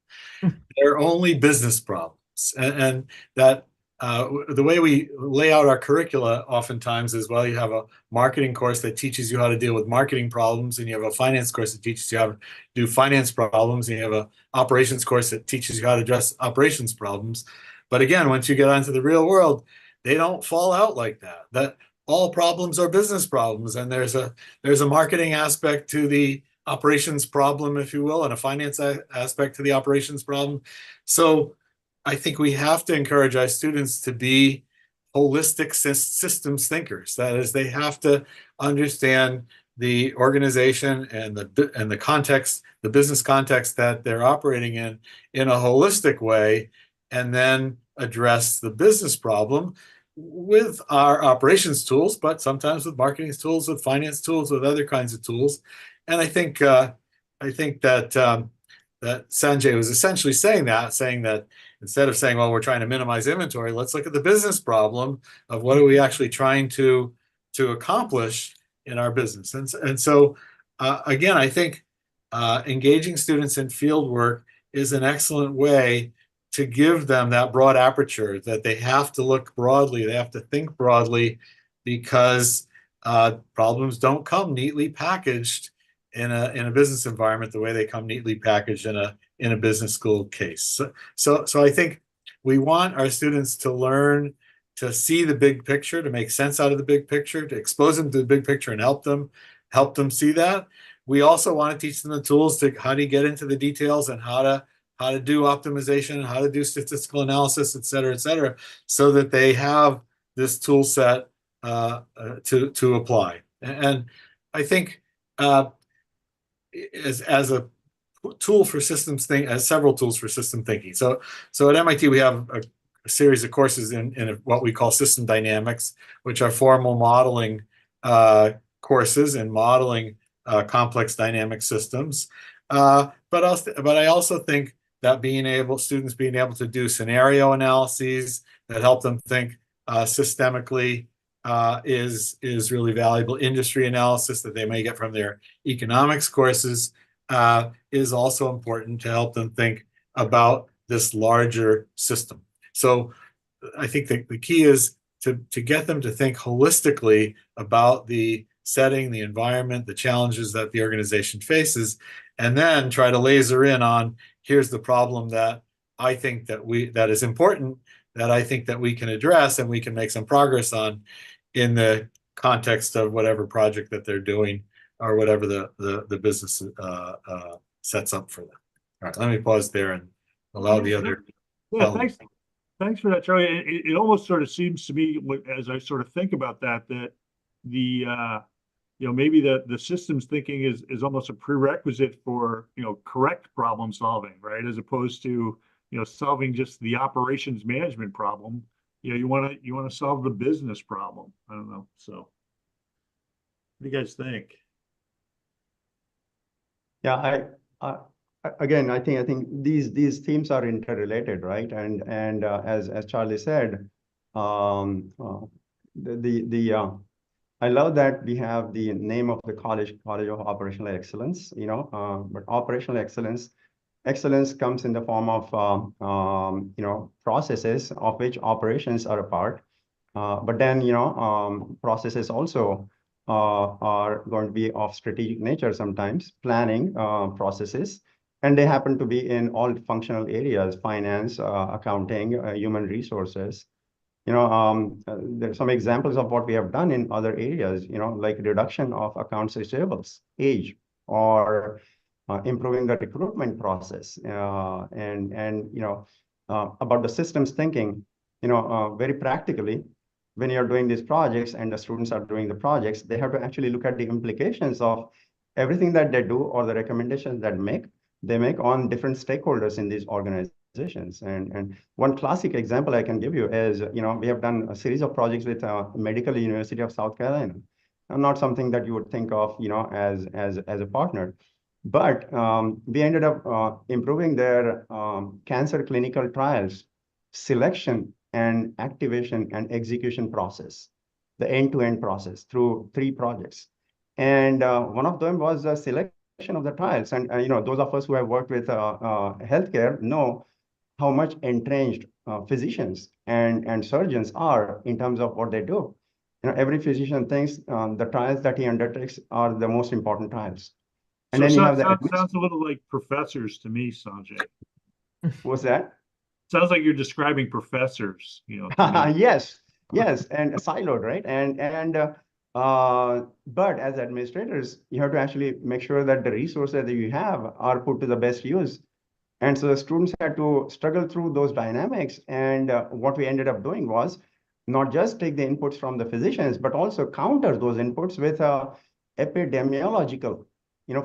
Speaker 3: There are only business problems, and that the way we lay out our curricula oftentimes is, well, you have a marketing course that teaches you how to deal with marketing problems, and you have a finance course that teaches you how to do finance problems, and you have an operations course that teaches you how to address operations problems. But again, once you get onto the real world, they don't fall out like that. That all problems are business problems, and there's a marketing aspect to the operations problem, if you will, and a finance aspect to the operations problem. So I think we have to encourage our students to be holistic systems thinkers. That is, they have to understand the organization and the context, the business context that they're operating in a holistic way, and then address the business problem with our operations tools, but sometimes with marketing tools, with finance tools, with other kinds of tools. And I think that Sanjay was essentially saying that instead of saying, well, we're trying to minimize inventory, let's look at the business problem of what are we actually trying to accomplish in our business. And so, again, I think engaging students in field work is an excellent way to give them that broad aperture, that they have to look broadly, they have to think broadly, because problems don't come neatly packaged in a business environment the way they come neatly packaged in a business school case. So I think we want our students to learn to see the big picture, to make sense out of the big picture, to expose them to the big picture and help them see that. We also want to teach them the tools to how to get into the details and how to do optimization, how to do statistical analysis, et cetera, so that they have this tool set to apply. And I think as a tool for systems thinking, as several tools for system thinking. So at MIT we have a series of courses in what we call system dynamics, which are formal modeling courses in modeling complex dynamic systems. But I also think that students being able to do scenario analyses that help them think systemically is really valuable. Industry analysis that they may get from their economics courses is also important to help them think about this larger system. So I think the key is to get them to think holistically about the setting, the environment, the challenges that the organization faces, and then try to laser in on, here's the problem that I think that is important, that I think that we can address and we can make some progress on in the context of whatever project that they're doing or whatever the business sets up for them. All right, let me pause there and allow the other.
Speaker 1: Yeah, thanks for that, Charlie. It almost sort of seems to me, as I sort of think about that the maybe the systems thinking is almost a prerequisite for correct problem solving, right? As opposed to solving just the operations management problem. You want to solve the business problem. I don't know. So, what do you guys think?
Speaker 2: Yeah, again, I think these themes are interrelated, right? And as Charlie said, I love that we have the name of the College of Operational Excellence. But operational excellence comes in the form of processes of which operations are a part. But then processes also are going to be of strategic nature sometimes, planning processes, and they happen to be in all functional areas: finance, accounting, human resources. There's some examples of what we have done in other areas, like reduction of accounts receivables, age, or improving the recruitment process, and about the systems thinking, very practically, when you're doing these projects and the students are doing the projects, they have to actually look at the implications of everything that they do or the recommendations that they make on different stakeholders in these organizations. And one classic example I can give you is, we have done a series of projects with Medical University of South Carolina. Not something that you would think of, as a partner. But we ended up improving their cancer clinical trials selection and activation and execution process, the end-to-end process through 3 projects. And one of them was a selection of the trials. And those of us who have worked with healthcare know how much entrenched physicians and surgeons are in terms of what they do. Every physician thinks the trials that he undertakes are the most important trials. And
Speaker 1: so
Speaker 2: then you have
Speaker 1: sounds a little like professors to me, Sanjay.
Speaker 2: What's that?
Speaker 1: Sounds like you're describing professors,
Speaker 2: Yes, and siloed, right? But as administrators, you have to actually make sure that the resources that you have are put to the best use. And so the students had to struggle through those dynamics. And what we ended up doing was not just take the inputs from the physicians, but also counter those inputs with epidemiological,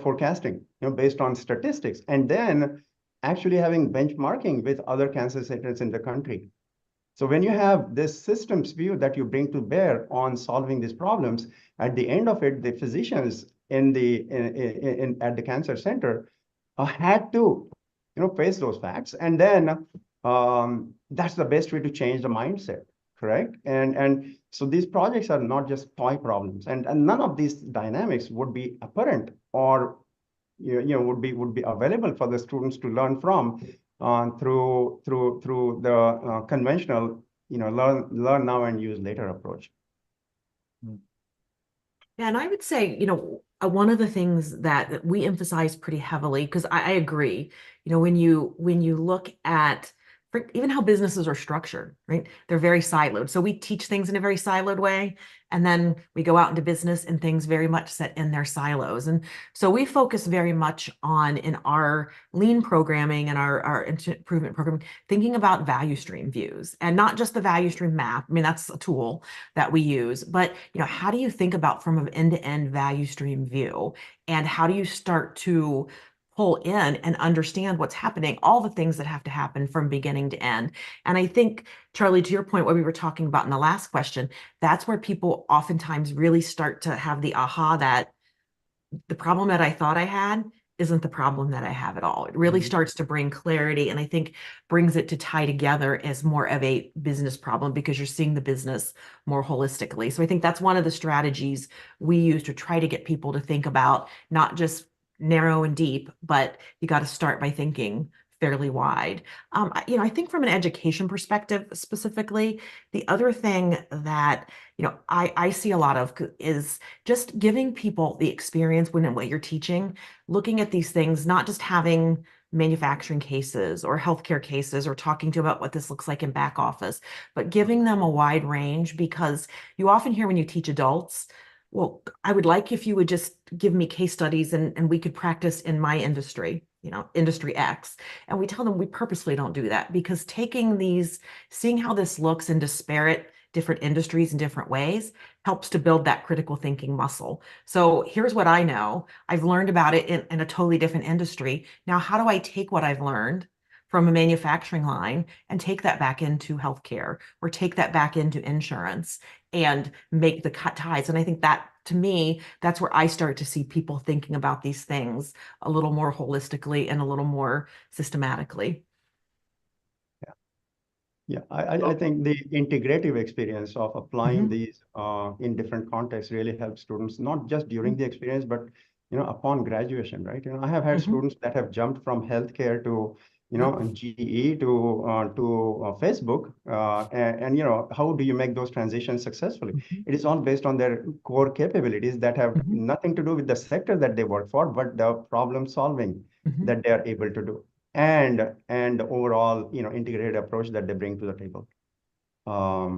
Speaker 2: forecasting, based on statistics, and then actually having benchmarking with other cancer centers in the country. So when you have this systems view that you bring to bear on solving these problems, at the end of it, the physicians at the cancer center had to face those facts. And then that's the best way to change the mindset, correct? And so these projects are not just toy problems, and none of these dynamics would be apparent or would be available for the students to learn from through the conventional learn now and use later approach.
Speaker 4: Yeah, and I would say, one of the things that we emphasize pretty heavily, because I agree, when you look at even how businesses are structured, right? They're very siloed. So we teach things in a very siloed way, and then we go out into business and things very much set in their silos. And so we focus very much on, in our lean programming and our improvement programming, thinking about value stream views, and not just the value stream map. I mean, that's a tool that we use, but how do you think about from an end-to-end value stream view, and how do you start to pull in and understand what's happening, all the things that have to happen from beginning to end. And I think, Charlie, to your point, what we were talking about in the last question, that's where people oftentimes really start to have the aha that the problem that I thought I had isn't the problem that I have at all. It really starts to bring clarity, and I think brings it to tie together as more of a business problem, because you're seeing the business more holistically. So I think that's one of the strategies we use to try to get people to think about not just narrow and deep, but you got to start by thinking fairly wide. I think from an education perspective specifically, the other thing that I see a lot of is just giving people the experience when what you're teaching, looking at these things, not just having manufacturing cases or healthcare cases or talking to about what this looks like in back office, but giving them a wide range, because you often hear when you teach adults, well, I would like if you would just give me case studies and we could practice in my industry, industry X. And we tell them we purposely don't do that, because seeing how this looks in disparate different industries in different ways helps to build that critical thinking muscle. So here's what I know. I've learned about it in a totally different industry. Now, how do I take what I've learned from a manufacturing line and take that back into healthcare, or take that back into insurance and make the cut ties? And I think that, to me, that's where I start to see people thinking about these things a little more holistically and a little more systematically.
Speaker 2: Yeah, I think the integrative experience of applying these in different contexts really helps students, not just during the experience, but upon graduation, right? I have had students that have jumped from healthcare to GE to Facebook, and how do you make those transitions successfully? It is all based on their core capabilities that have nothing to do with the sector that they work for, but the problem solving that they are able to do, and the overall integrated approach that they bring to the table. I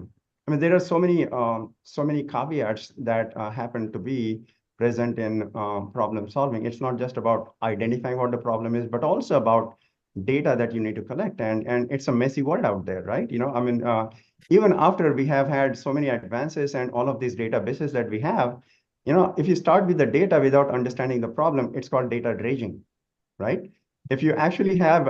Speaker 2: mean, there are so many caveats that happen to be present in problem solving. It's not just about identifying what the problem is, but also about data that you need to collect, and it's a messy world out there, right? I mean, even after we have had so many advances and all of these databases that we have, if you start with the data without understanding the problem, it's called data dredging, right? If you actually have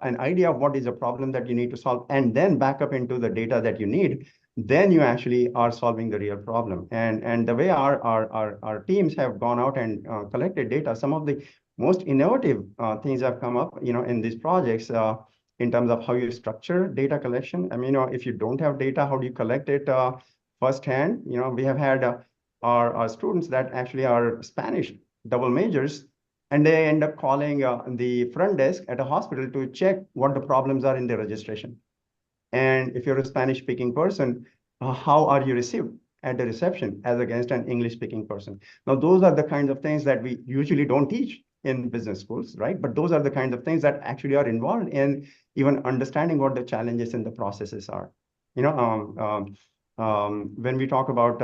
Speaker 2: an idea of what is a problem that you need to solve, and then back up into the data that you need, then you actually are solving the real problem. And the way our teams have gone out and collected data, some of the most innovative things have come up, in these projects in terms of how you structure data collection. I mean, if you don't have data, how do you collect it firsthand? We have had our students that actually are Spanish double majors, and they end up calling the front desk at a hospital to check what the problems are in their registration. And if you're a Spanish-speaking person, how are you received at the reception as against an English-speaking person? Now, those are the kinds of things that we usually don't teach in business schools, right? But those are the kinds of things that actually are involved in even understanding what the challenges in the processes are. When we talk about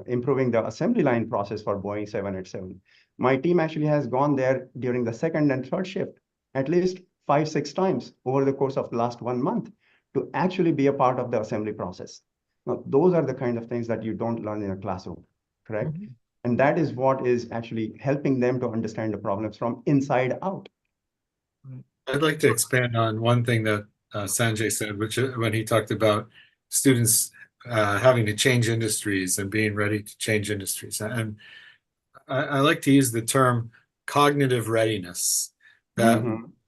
Speaker 2: improving the assembly line process for Boeing 787, my team actually has gone there during the second and third shift at least 5-6 times over the course of the last 1 month to actually be a part of the assembly process. Now, those are the kind of things that you don't learn in a classroom, correct? And that is what is actually helping them to understand the problems from inside out.
Speaker 3: I'd like to expand on one thing that Sanjay said, which when he talked about students having to change industries and being ready to change industries. And I like to use the term cognitive readiness, that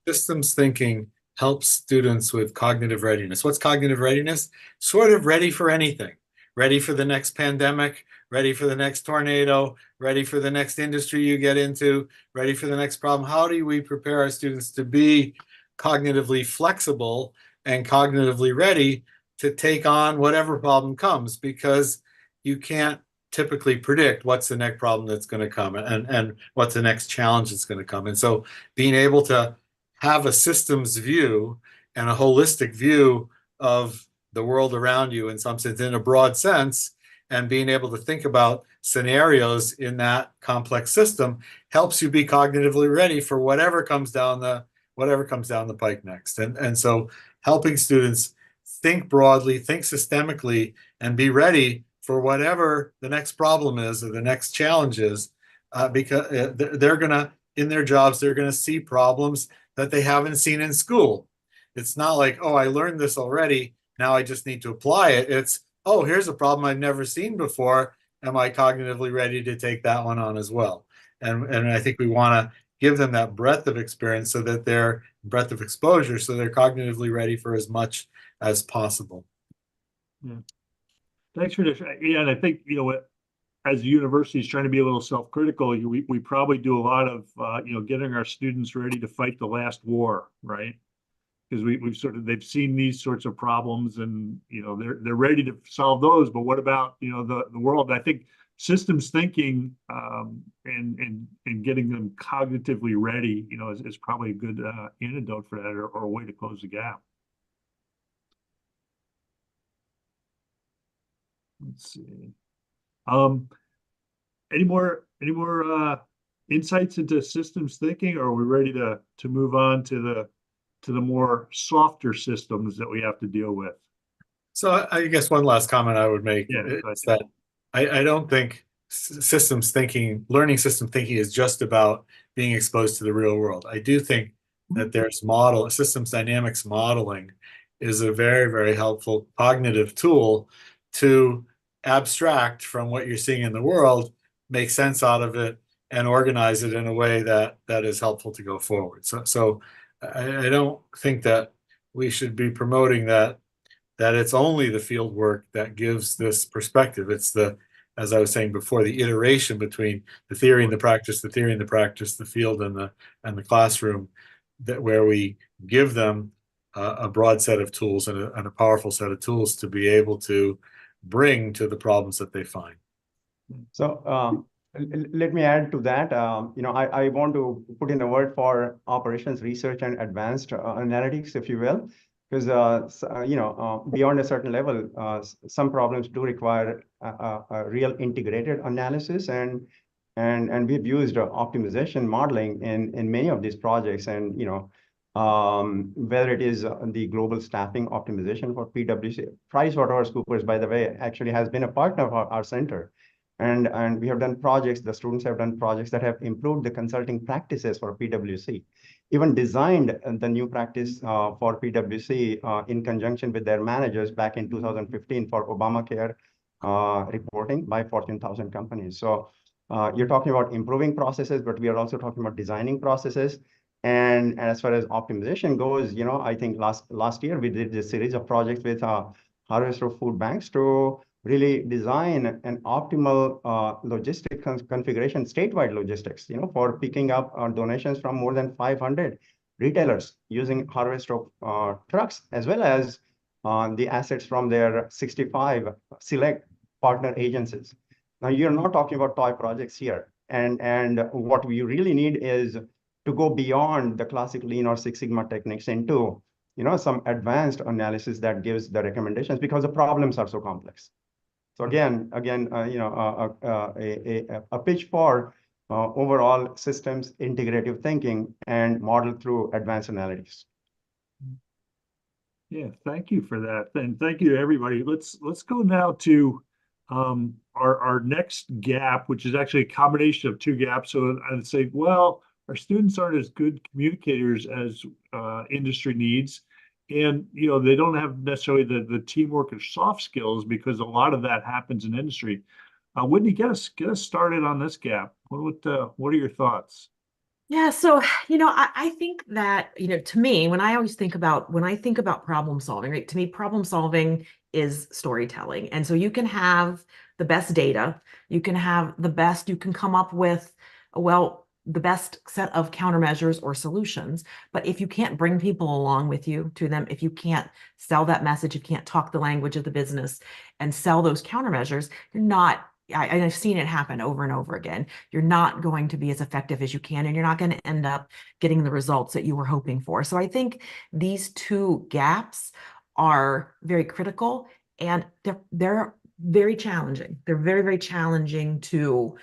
Speaker 3: systems thinking helps students with cognitive readiness. What's cognitive readiness? Sort of ready for anything. Ready for the next pandemic, ready for the next tornado, ready for the next industry you get into, ready for the next problem. How do we prepare our students to be cognitively flexible and cognitively ready to take on whatever problem comes? Because you can't typically predict what's the next problem that's going to come and what's the next challenge that's going to come. And so being able to have a systems view and a holistic view of the world around you in some sense, in a broad sense, and being able to think about scenarios in that complex system helps you be cognitively ready for whatever comes down the pike next. And so helping students think broadly, think systemically, and be ready for whatever the next problem is or the next challenge is, because they're gonna, in their jobs, they're gonna see problems that they haven't seen in school. It's not like, oh, I learned this already, now I just need to apply it. It's, oh, here's a problem I've never seen before. Am I cognitively ready to take that one on as well? And I think we want to give them that breadth of experience so that they're breadth of exposure, so they're cognitively ready for as much as possible.
Speaker 1: Yeah. Thanks for this. Yeah, and I think, you know, as the university is trying to be a little self-critical, we probably do a lot of, you know, getting our students ready to fight the last war, right? Because we've sort of, they've seen these sorts of problems and, you know, they're ready to solve those. But what about, you know, the world? I think systems thinking and getting them cognitively ready, you know, is probably a good antidote for that, or a way to close the gap. Let's see. Any more insights into systems thinking, or are we ready to move on to the more softer systems that we have to deal with?
Speaker 3: So I guess one last comment I would make is that I don't think systems thinking, learning system thinking is just about being exposed to the real world. I do think that there's systems dynamics modeling is a very, very helpful cognitive tool to abstract from what you're seeing in the world, make sense out of it, and organize it in a way that is helpful to go forward. So I don't think that we should be promoting that it's only the field work that gives this perspective. It's the, as I was saying before, the iteration between the theory and the practice, the theory and the practice, the field and the classroom, that where we give them a broad set of tools and a powerful set of tools to be able to bring to the problems that they find.
Speaker 2: So let me add to that. You know, I want to put in a word for operations research and advanced analytics, if you will, because you know, beyond a certain level, some problems do require a real integrated analysis, and we've used optimization modeling in many of these projects, and you know, whether it is the global staffing optimization for PwC, PricewaterhouseCoopers, by the way, actually has been a partner of our center. And we have done projects, the students have done projects that have improved the consulting practices for PwC, even designed the new practice for PwC in conjunction with their managers back in 2015 for Obamacare reporting by Fortune 1000 companies. So you're talking about improving processes, but we are also talking about designing processes. And as far as optimization goes, you know, I think last year we did this series of projects with Harvester Food Banks to really design an optimal logistic configuration, statewide logistics, you know, for picking up donations from more than 500 retailers using Harvester trucks, as well as the assets from their 65 select partner agencies. Now, you're not talking about toy projects here. And what we really need is to go beyond the classic Lean or Six Sigma techniques into, you know, some advanced analysis that gives the recommendations, because the problems are so complex. So again, you know, a pitch for overall systems integrative thinking and model through advanced analytics.
Speaker 1: Yeah, thank you for that, and thank you to everybody. Let's go now to our next gap, which is actually a combination of two gaps. So I'd say, well, our students aren't as good communicators as industry needs. And, you know, they don't have necessarily the teamwork or soft skills, because a lot of that happens in industry. Whitney, get us started on this gap. What are your thoughts?
Speaker 4: Yeah, so I think that to me, when I think about problem solving, right? To me, problem solving is storytelling. And so you can have the best data, you can have the best, you can come up with, well, the best set of countermeasures or solutions. But if you can't bring people along with you to them, if you can't sell that message, you can't talk the language of the business and sell those countermeasures, you're not. I've seen it happen over and over again. You're not going to be as effective as you can, and you're not going to end up getting the results that you were hoping for. So I think these two gaps are very critical, and they're very challenging. They're very, very challenging to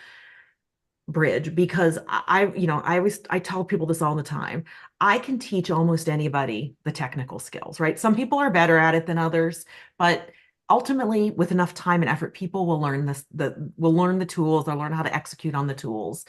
Speaker 4: bridge because I tell people this all the time. I can teach almost anybody the technical skills, right? Some people are better at it than others, but ultimately with enough time and effort, people will learn will learn the tools, they'll learn how to execute on the tools.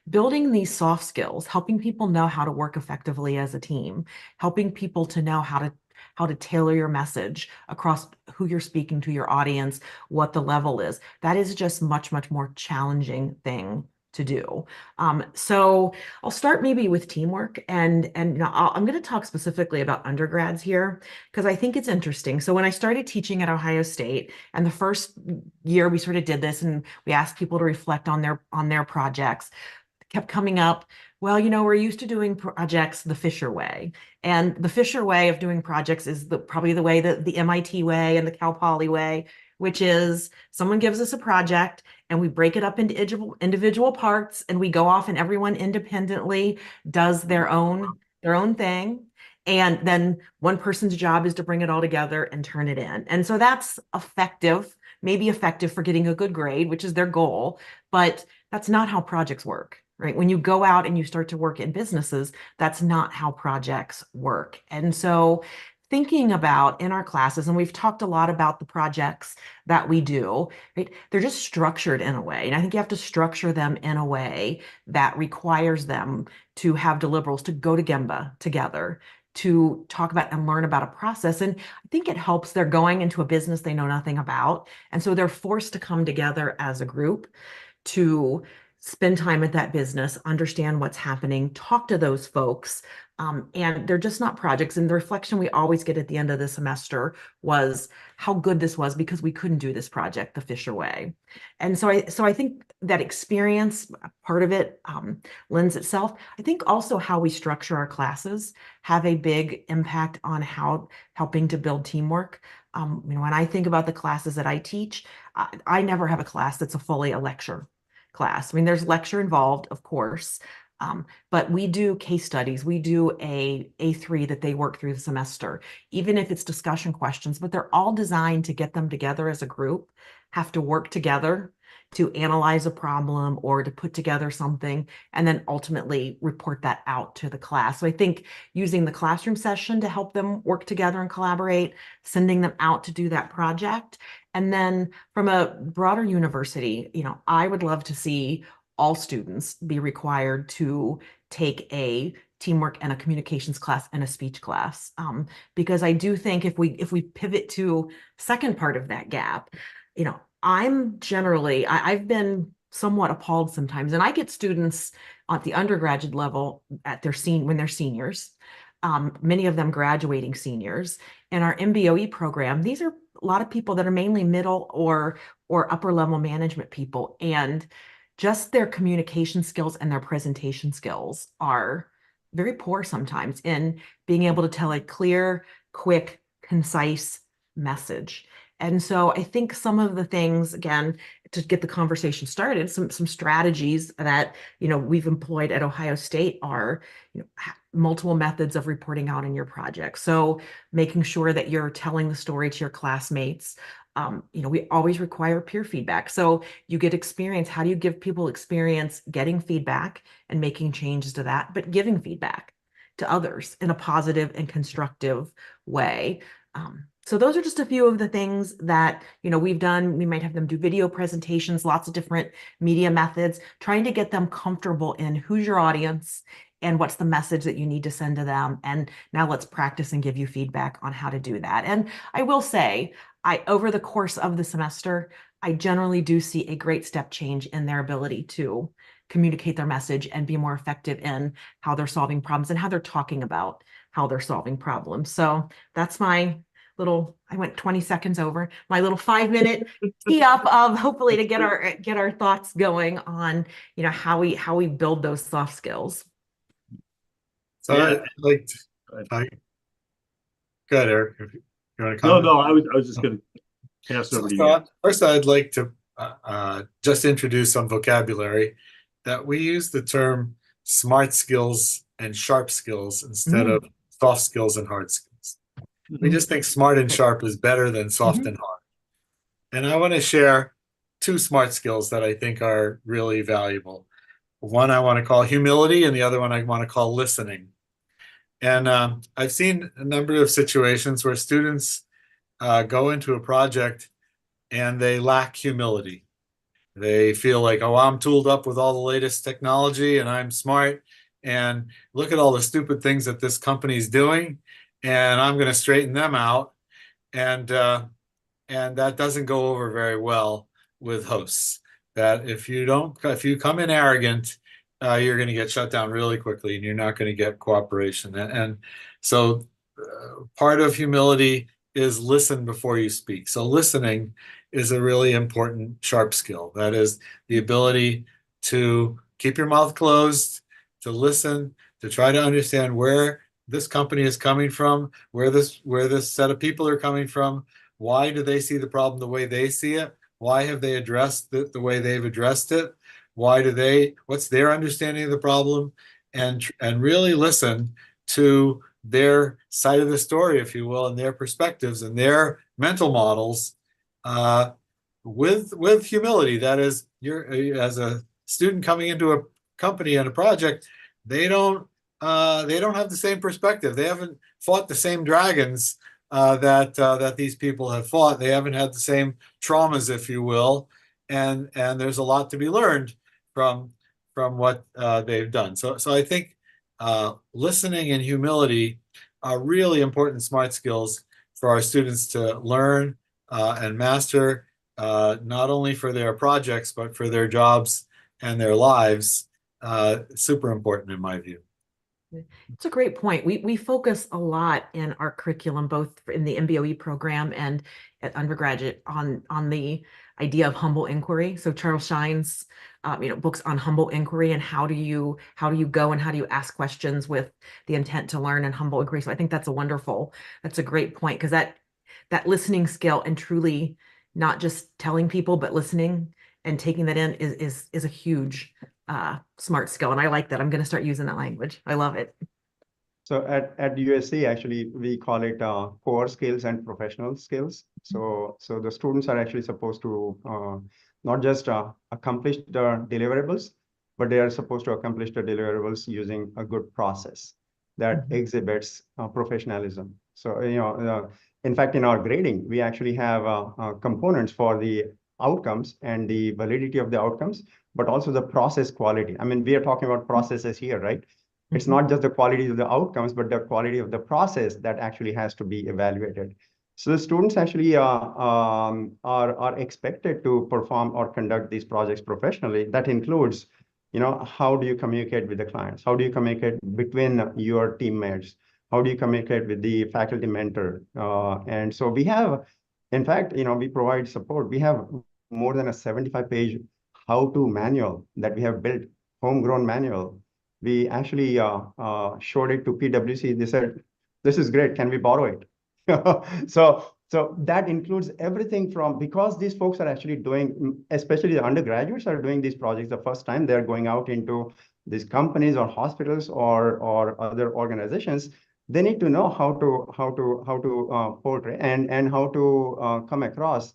Speaker 4: Building these soft skills, helping people know how to work effectively as a team, helping people to know how to tailor your message across who you're speaking to, your audience, what the level is. That is just much, much more challenging thing to do. So I'll start maybe with teamwork, and I'm going to talk specifically about undergrads here because I think it's interesting. So when I started teaching at Ohio State, and the first year we sort of did this, and we asked people to reflect on their projects, kept coming up. Well, we're used to doing projects the Fisher way. And the Fisher way of doing projects is probably the way that the MIT way and the Cal Poly way, which is someone gives us a project and we break it up into individual parts, and we go off and everyone independently does their own thing. And then one person's job is to bring it all together and turn it in. And so that's effective, maybe effective for getting a good grade, which is their goal, but that's not how projects work, right? When you go out and you start to work in businesses, that's not how projects work. And so thinking about in our classes, and we've talked a lot about the projects that we do, right? They're just structured in a way. And I think you have to structure them in a way that requires them to have deliverables, to go to Gemba together, to talk about and learn about a process. And I think it helps. They're going into a business they know nothing about. And so they're forced to come together as a group to spend time at that business, understand what's happening, talk to those folks. And they're just not projects. And the reflection we always get at the end of the semester was how good this was because we couldn't do this project the Fisher way. And so I think that experience, part of it lends itself. I think also how we structure our classes have a big impact on how helping to build teamwork. When I think about the classes that I teach, I never have a class that's a fully a lecture class. I mean, there's lecture involved, of course, but we do case studies. We do a A3 that they work through the semester, even if it's discussion questions, but they're all designed to get them together as a group, have to work together to analyze a problem or to put together something, and then ultimately report that out to the class. So I think using the classroom session to help them work together and collaborate, sending them out to do that project. And then from a broader university, I would love to see all students be required to take a teamwork and a communications class and a speech class. Because I do think if we pivot to second part of that gap, I've been somewhat appalled sometimes, and I get students at the undergraduate level when they're seniors, many of them graduating seniors. In our MBOE program, these are a lot of people that are mainly middle or upper level management people, and just their communication skills and their presentation skills are very poor sometimes in being able to tell a clear, quick, concise message. And so I think some of the things, again, to get the conversation started, some strategies that we've employed at Ohio State are multiple methods of reporting out in your project. So making sure that you're telling the story to your classmates. We always require peer feedback. So you get experience. How do you give people experience getting feedback and making changes to that, but giving feedback to others in a positive and constructive way? So those are just a few of the things that we've done. We might have them do video presentations, lots of different media methods, trying to get them comfortable in who's your audience and what's the message that you need to send to them. And now let's practice and give you feedback on how to do that. And I will say, over the course of the semester, I generally do see a great step change in their ability to communicate their message and be more effective in how they're solving problems and how they're talking about how they're solving problems. So that's my little, I went 20 seconds over, my little 5-minute tee up of hopefully to get our thoughts going on, you know, how we build those soft skills.
Speaker 3: So
Speaker 1: Yeah.
Speaker 3: I'd like to, go ahead, Eric, if you want to
Speaker 1: No,
Speaker 3: comment.
Speaker 1: no, I was just going to pass over to you.
Speaker 3: First, I'd like to just introduce some vocabulary that we use the term smart skills and sharp skills instead of soft skills and hard skills. We just think smart and sharp is better than soft and hard. And I want to share 2 smart skills that I think are really valuable. One I want to call humility, and the other one I want to call listening. And I've seen a number of situations where students go into a project and they lack humility. They feel like, oh, I'm tooled up with all the latest technology and I'm smart. And look at all the stupid things that this company's doing. And I'm going to straighten them out. And that doesn't go over very well with hosts. That if you come in arrogant, you're going to get shut down really quickly and you're not going to get cooperation. And so part of humility is listen before you speak. So listening is a really important sharp skill. That is the ability to keep your mouth closed, to listen, to try to understand where this company is coming from, where this set of people are coming from. Why do they see the problem the way they see it? Why have they addressed it the way they've addressed it? What's their understanding of the problem? And really listen to their side of the story, if you will, and their perspectives and their mental models with humility. That is, you're as a student coming into a company and a project, they don't have the same perspective. They haven't fought the same dragons that these people have fought. They haven't had the same traumas, if you will, and there's a lot to be learned from what they've done. So I think listening and humility are really important smart skills for our students to learn and master, not only for their projects but for their jobs and their lives. Super important in my view.
Speaker 4: It's a great point. We focus a lot in our curriculum, both in the MBOE program and at undergraduate, on the idea of humble inquiry. So Charles Shine's books on humble inquiry and how do you go and how do you ask questions with the intent to learn and humble inquiry. So I think that's a great point, because that listening skill and truly not just telling people but listening and taking that in is a huge smart skill. And I like that. I'm going to start using that language. I love it.
Speaker 2: So at USC, actually, we call it core skills and professional skills. So the students are actually supposed to not just accomplish the deliverables, but they are supposed to accomplish the deliverables using a good process that exhibits professionalism. So, in fact, in our grading, we actually have components for the outcomes and the validity of the outcomes, but also the process quality. I mean, we are talking about processes here, right? It's not just the quality of the outcomes, but the quality of the process that actually has to be evaluated. So the students actually are expected to perform or conduct these projects professionally. That includes, how do you communicate with the clients? How do you communicate between your teammates? How do you communicate with the faculty mentor? And so we have, in fact, we provide support. We have more than a 75-page how-to manual that we have built, homegrown manual. We actually showed it to PwC. They said, "This is great. Can we borrow it?" So that includes everything from, because these folks are actually doing, especially the undergraduates are doing these projects the first time. They're going out into these companies or hospitals or other organizations. They need to know how to portray and how to come across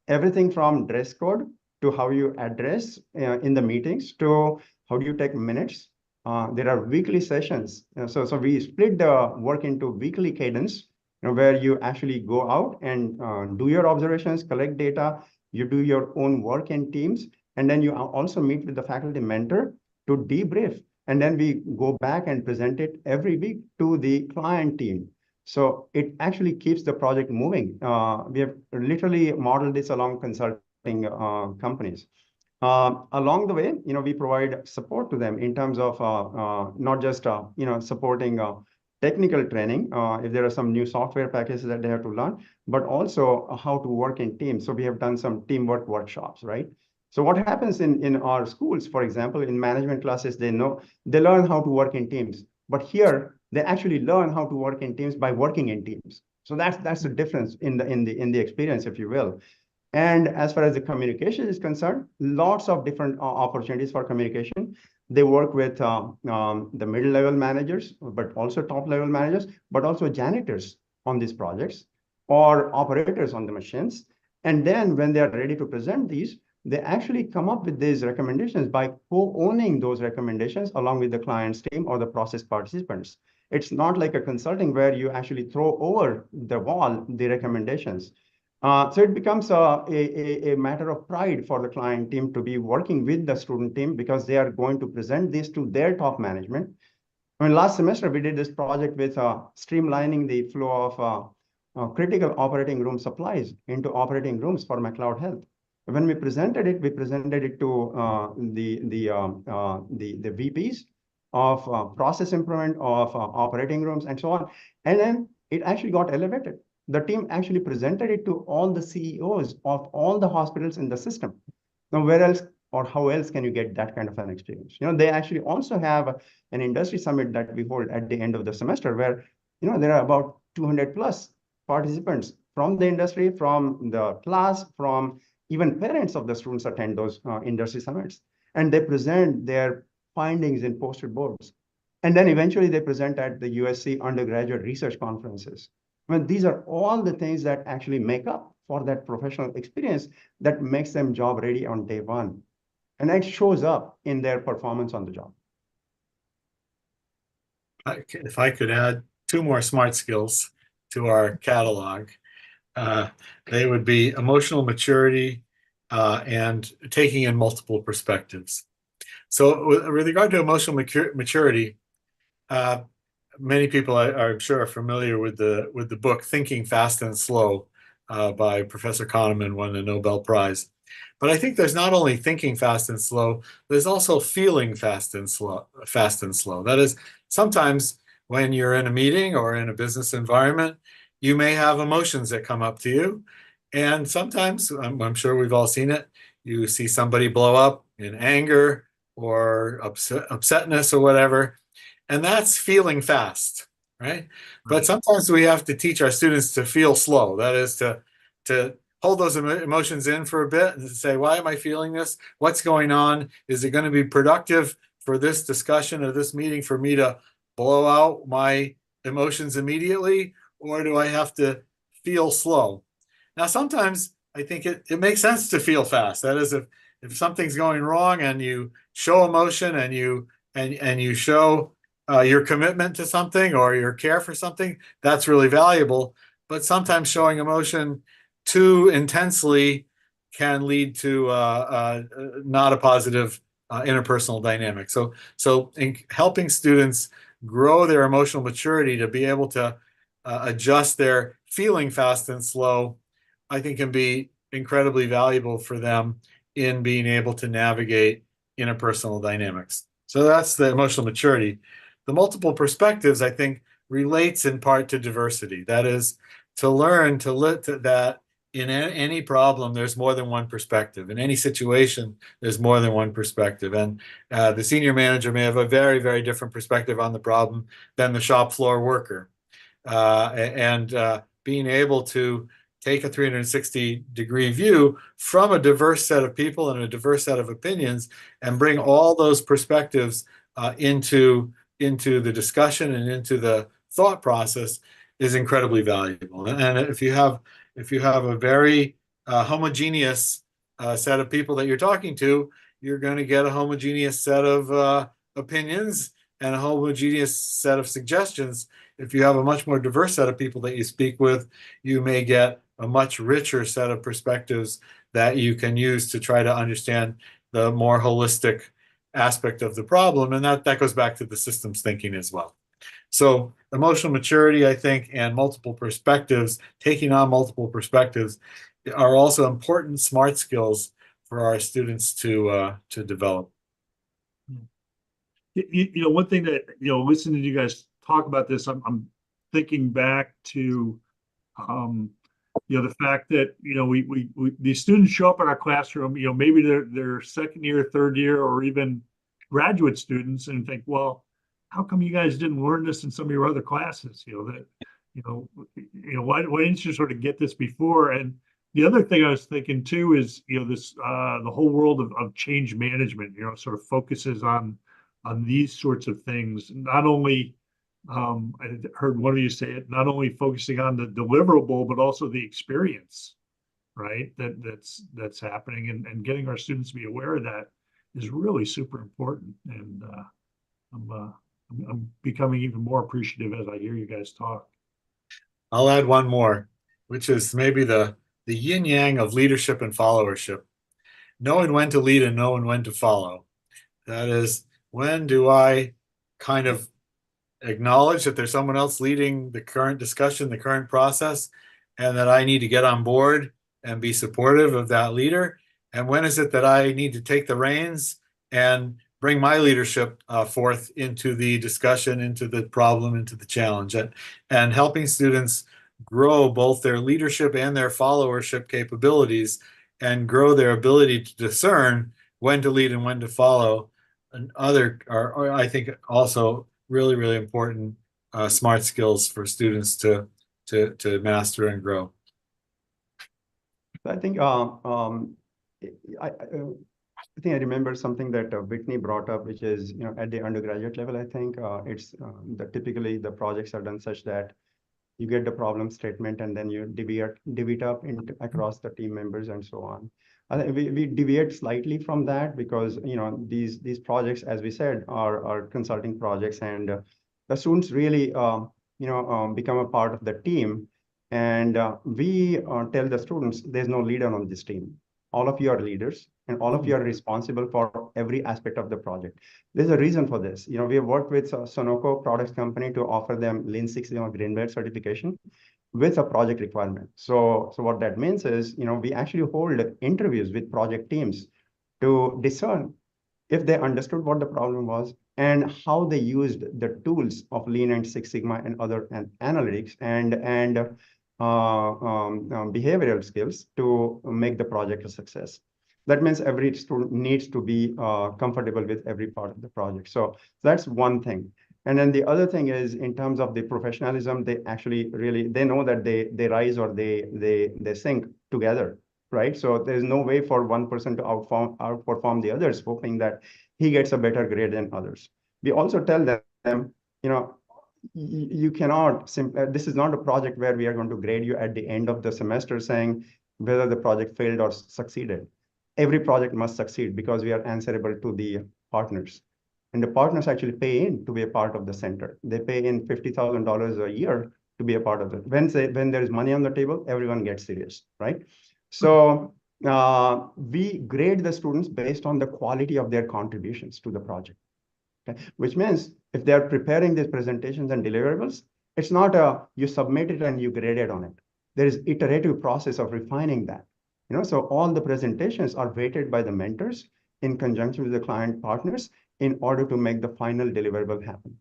Speaker 2: everything from dress code to how you address in the meetings to how do you take minutes. There are weekly sessions. So we split the work into weekly cadence, where you actually go out and do your observations, collect data, you do your own work in teams, and then you also meet with the faculty mentor to debrief. And then we go back and present it every week to the client team. So it actually keeps the project moving. We have literally modeled this along consulting companies. Along the way, we provide support to them in terms of not just supporting technical training if there are some new software packages that they have to learn, but also how to work in teams. So we have done some teamwork workshops, right? So what happens in our schools, for example, in management classes, they learn how to work in teams, but here they actually learn how to work in teams by working in teams. So that's the difference in the experience, if you will. And as far as the communication is concerned, lots of different opportunities for communication. They work with the middle level managers, but also top level managers, but also janitors on these projects or operators on the machines. And then when they are ready to present these, they actually come up with these recommendations by co-owning those recommendations along with the client's team or the process participants. It's not like a consulting where you actually throw over the wall the recommendations. So it becomes a matter of pride for the client team to be working with the student team because they are going to present this to their top management. I mean, last semester, we did this project with streamlining the flow of critical operating room supplies into operating rooms for McLeod Health. When we presented it to the VPs of process improvement of operating rooms and so on. And then it actually got elevated. The team actually presented it to all the CEOs of all the hospitals in the system. Now, where else or how else can you get that kind of an experience? They actually also have an industry summit that we hold at the end of the semester where, there are about 200 plus participants from the industry, from the class, from even parents of the students attend those industry summits. And they present their findings in poster boards. And then eventually they present at the USC undergraduate research conferences. I mean, these are all the things that actually make up for that professional experience that makes them job ready on day one. And that shows up in their performance on the job.
Speaker 3: If I could add 2 more smart skills to our catalog, they would be emotional maturity and taking in multiple perspectives. So with regard to emotional maturity, many people I'm sure are familiar with the book Thinking Fast and Slow by Professor Kahneman, won the Nobel Prize. But I think there's not only thinking fast and slow, there's also feeling fast and slow. That is, sometimes when you're in a meeting or in a business environment, you may have emotions that come up to you. And sometimes, I'm sure we've all seen it, you see somebody blow up in anger or upsetness or whatever, and that's feeling fast, right? But sometimes we have to teach our students to feel slow. That is to hold those emotions in for a bit and say, why am I feeling this? What's going on? Is it going to be productive for this discussion or this meeting for me to blow out my emotions immediately? Or do I have to feel slow? Now, sometimes I think it makes sense to feel fast. That is, if something's going wrong and you show emotion and you show your commitment to something or your care for something, that's really valuable. But sometimes showing emotion too intensely can lead to not a positive interpersonal dynamic. So in helping students grow their emotional maturity to be able to adjust their feeling fast and slow, I think can be incredibly valuable for them in being able to navigate interpersonal dynamics. So that's the emotional maturity. The multiple perspectives, I think, relates in part to diversity. That is, to learn that in any problem, there's more than one perspective. In any situation, there's more than one perspective. And the senior manager may have a very, very different perspective on the problem than the shop floor worker. Being able to take a 360-degree view from a diverse set of people and a diverse set of opinions and bring all those perspectives into the discussion and into the thought process is incredibly valuable. And if you have a very homogeneous set of people that you're talking to, you're going to get a homogeneous set of opinions and a homogeneous set of suggestions. If you have a much more diverse set of people that you speak with, you may get a much richer set of perspectives that you can use to try to understand the more holistic aspect of the problem. And that goes back to the systems thinking as well. So emotional maturity, I think, and multiple perspectives, taking on multiple perspectives, are also important smart skills our students to develop.
Speaker 1: You know, one thing that, you know, listening to you guys talk about this, I'm thinking back to, you know, the fact that, you know, we these students show up in our classroom, you know, maybe they're second year, third year, or even graduate students, and think, well, how come you guys didn't learn this in some of your other classes? You know, that, why didn't you sort of get this before? And the other thing I was thinking too is, you know, this the whole world of change management, you know, sort of focuses on these sorts of things. Not only, I heard one of you say it, not only focusing on the deliverable, but also the experience, right? That's happening, and getting our students to be aware of that is really super important. And I'm becoming even more appreciative as I hear you guys talk.
Speaker 3: I'll add one more, which is maybe the yin yang of leadership and followership. Knowing when to lead and knowing when to follow. That is, when do I kind of acknowledge that there's someone else leading the current discussion, the current process, and that I need to get on board and be supportive of that leader? And when is it that I need to take the reins and bring my leadership forth into the discussion, into the problem, into the challenge, and helping students grow both their leadership and their followership capabilities, and grow their ability to discern when to lead and when to follow. And other are I think also really, really important smart skills for students to master and grow.
Speaker 2: I think I think I remember something that Whitney brought up, which is, you know, at the undergraduate level, I think it's typically the projects are done such that you get the problem statement and then you divvy it up across the team members and so on. I think we deviate slightly from that because, you know, these projects, as we said, are consulting projects, and the students really, become a part of the team. And we tell the students there's no leader on this team. All of you are leaders, and all of you are responsible for every aspect of the project. There's a reason for this. You know, we have worked with Sonoco Products Company to offer them Lean Six Sigma Green Belt certification with a project requirement. So what that means is, you know, we actually hold interviews with project teams to discern if they understood what the problem was and how they used the tools of Lean and Six Sigma and other analytics and behavioral skills to make the project a success. That means every student needs to be comfortable with every part of the project. So that's one thing. And then the other thing is, in terms of the professionalism, they actually really, they know that they rise or they sink together, right? So there's no way for one person to outperform the others, hoping that he gets a better grade than others. We also tell them, you know, you cannot this is not a project where we are going to grade you at the end of the semester saying whether the project failed or succeeded. Every project must succeed because we are answerable to the partners. And the partners actually pay in to be a part of the center. They pay in $50,000 a year to be a part of it. When there is money on the table, everyone gets serious, right? So we grade the students based on the quality of their contributions to the project. Okay? Which means if they are preparing these presentations and deliverables, it's not you submit it and you grade it on it. There is iterative process of refining that. You know, so all the presentations are weighted by the mentors in conjunction with the client partners in order to make the final deliverable happen.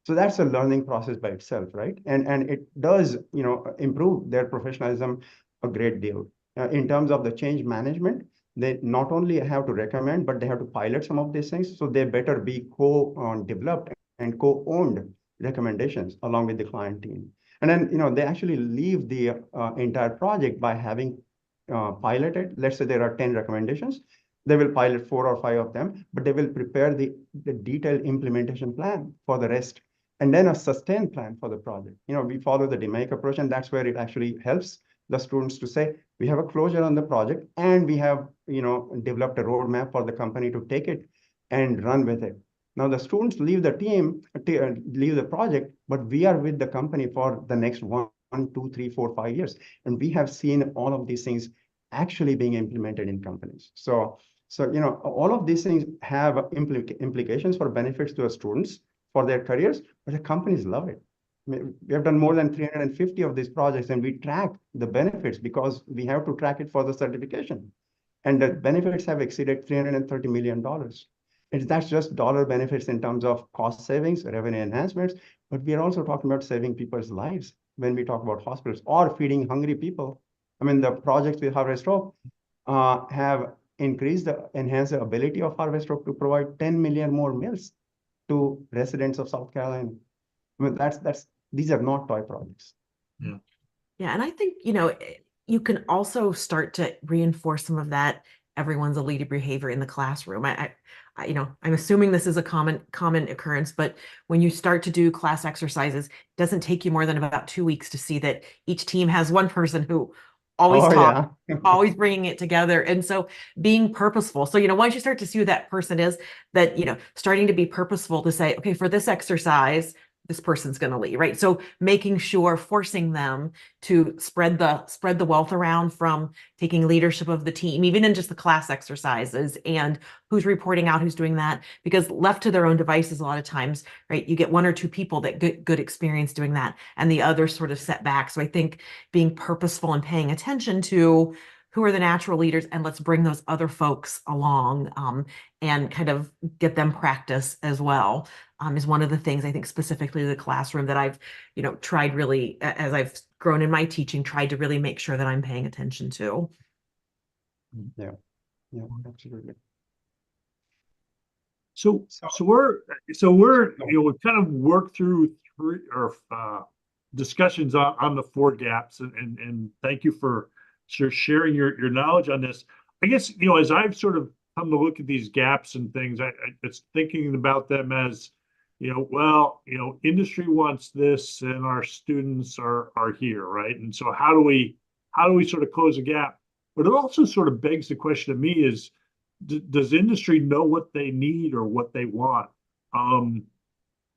Speaker 2: So that's a learning process by itself, right? And it does, you know, improve their professionalism a great deal. In terms of the change management, they not only have to recommend, but they have to pilot some of these things. So they better be co-developed and co-owned recommendations along with the client team. And then, you know, they actually leave the entire project by having piloted. Let's say there are 10 recommendations. They will pilot 4 or 5 of them, but they will prepare the detailed implementation plan for the rest, and then a sustained plan for the project. You know, we follow the DMAIC approach, and that's where it actually helps the students to say, we have a closure on the project, and we have, you know, developed a roadmap for the company to take it and run with it. Now the students leave the team, leave the project, but we are with the company for the next 1, 2, 3, 4, 5 years. And we have seen all of these things actually being implemented in companies. So, you know, all of these things have implications for benefits to our students for their careers, but the companies love it. I mean, we have done more than 350 of these projects, and we track the benefits because we have to track it for the certification. and the benefits have exceeded $330 million. That's just dollar benefits in terms of cost savings, revenue enhancements, but we are also talking about saving people's lives when we talk about hospitals or feeding hungry people. I mean, the projects with Harvest Hope have enhanced the ability of Harvest Hope to provide 10 million more meals to residents of South Carolina. I mean, these are not toy projects.
Speaker 3: Yeah.
Speaker 4: Yeah, and I think, you can also start to reinforce some of that everyone's a leader behavior in the classroom. I'm assuming this is a common occurrence, but when you start to do class exercises, it doesn't take you more than about 2 weeks to see that each team has one person who always talks, always bringing it together. And so being purposeful. So, once you start to see who that person is, that, starting to be purposeful to say, okay, for this exercise, this person's going to lead, right? So making sure, forcing them to spread the wealth around from taking leadership of the team, even in just the class exercises, and who's reporting out, who's doing that, because left to their own devices, a lot of times, right, you get 1 or 2 people that get good experience doing that, and the others sort of set back. So I think being purposeful and paying attention to who are the natural leaders, and let's bring those other folks along, and kind of get them practice as well, is one of the things I think specifically the classroom that I've, tried really, as I've grown in my teaching, tried to really make sure that I'm paying attention to.
Speaker 2: Yeah, absolutely.
Speaker 1: So we're we've kind of worked through 3 discussions on the 4 gaps, and thank you for sharing your knowledge on this. I guess, as I've sort of come to look at these gaps and things, I it's thinking about them as, industry wants this and our students are here, right? And so how do we sort of close a gap? But it also sort of begs the question to me is, does industry know what they need or what they want?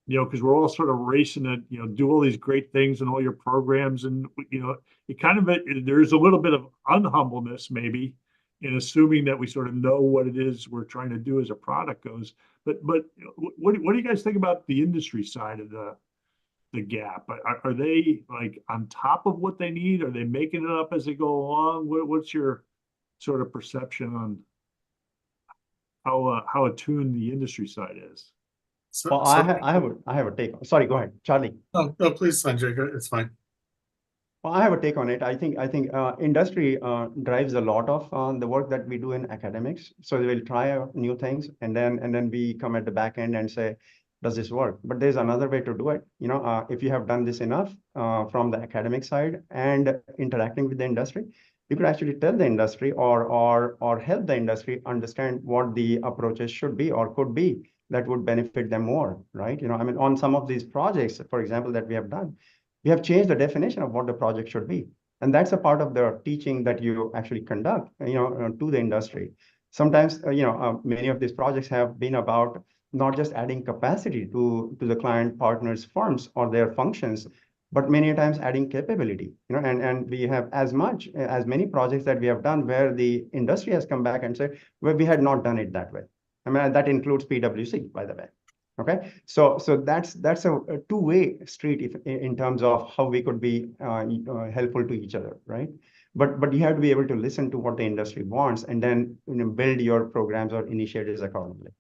Speaker 1: Because we're all sort of racing to, do all these great things and all your programs, and it kind of there's a little bit of unhumbleness maybe in assuming that we sort of know what it is we're trying to do as a product goes. But what do you guys think about the industry side of the gap? Are they like on top of what they need? Are they making it up as they go along? What's your sort of perception on how attuned the industry side is?
Speaker 2: Well, I have a take. Sorry, go ahead, Charlie.
Speaker 3: Oh, no, please, Sanjay, it's fine.
Speaker 2: Well, I have a take on it. I think industry drives a lot of the work that we do in academics. So they will try out new things, and then we come at the back end and say, does this work? But there's another way to do it. If you have done this enough from the academic side and interacting with the industry, you could actually tell the industry or help the industry understand what the approaches should be or could be that would benefit them more, right? On some of these projects, for example, that we have done, we have changed the definition of what the project should be. And that's a part of the teaching that you actually conduct, to the industry. Sometimes, many of these projects have been about not just adding capacity to the client partners' firms or their functions, but many times adding capability, and we have as many projects that we have done where the industry has come back and said, well, we had not done it that way. I mean, that includes PwC, by the way. Okay, so that's a two-way street in terms of how we could be helpful to each other, right? But you have to be able to listen to what the industry wants and then build your programs or initiatives accordingly.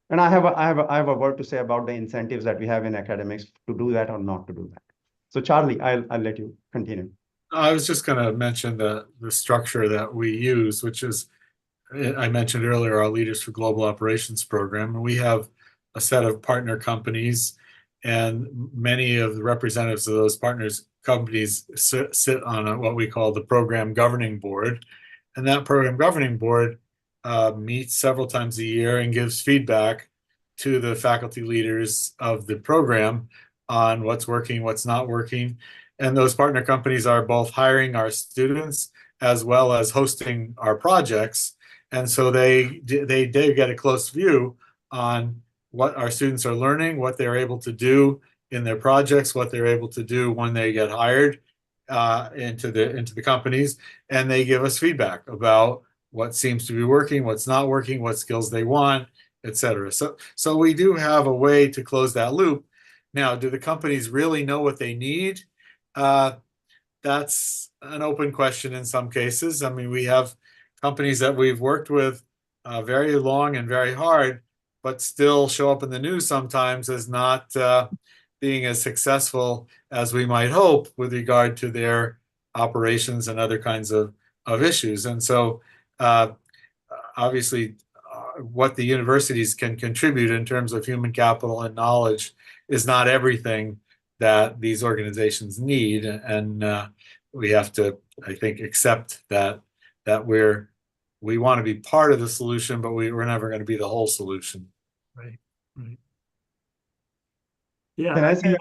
Speaker 2: And I have a word to say about the incentives that we have in academics to do that or not to do that. So Charlie, I'll let you continue.
Speaker 3: I was just going to mention the structure that we use, which is, I mentioned earlier, our Leaders for Global Operations program. And we have a set of partner companies, and many of the representatives of those partners companies sit on what we call the Program Governing Board. And that Program Governing Board meets several times a year and gives feedback to the faculty leaders of the program on what's working, what's not working. And those partner companies are both hiring our students as well as hosting our projects. And so they get a close view on what our students are learning, what they're able to do in their projects, what they're able to do when they get hired into the companies, and they give us feedback about what seems to be working, what's not working, what skills they want, etc. So we do have a way to close that loop. Now, do the companies really know what they need? That's an open question in some cases. I mean, we have companies that we've worked with very long and very hard, but still show up in the news sometimes as not being as successful as we might hope with regard to their operations and other kinds of issues. And so obviously what the universities can contribute in terms of human capital and knowledge is not everything that these organizations need. And we have to, I think, accept that we want to be part of the solution, but we're never going to be the whole solution.
Speaker 1: Right. Right. Yeah.
Speaker 2: Can I say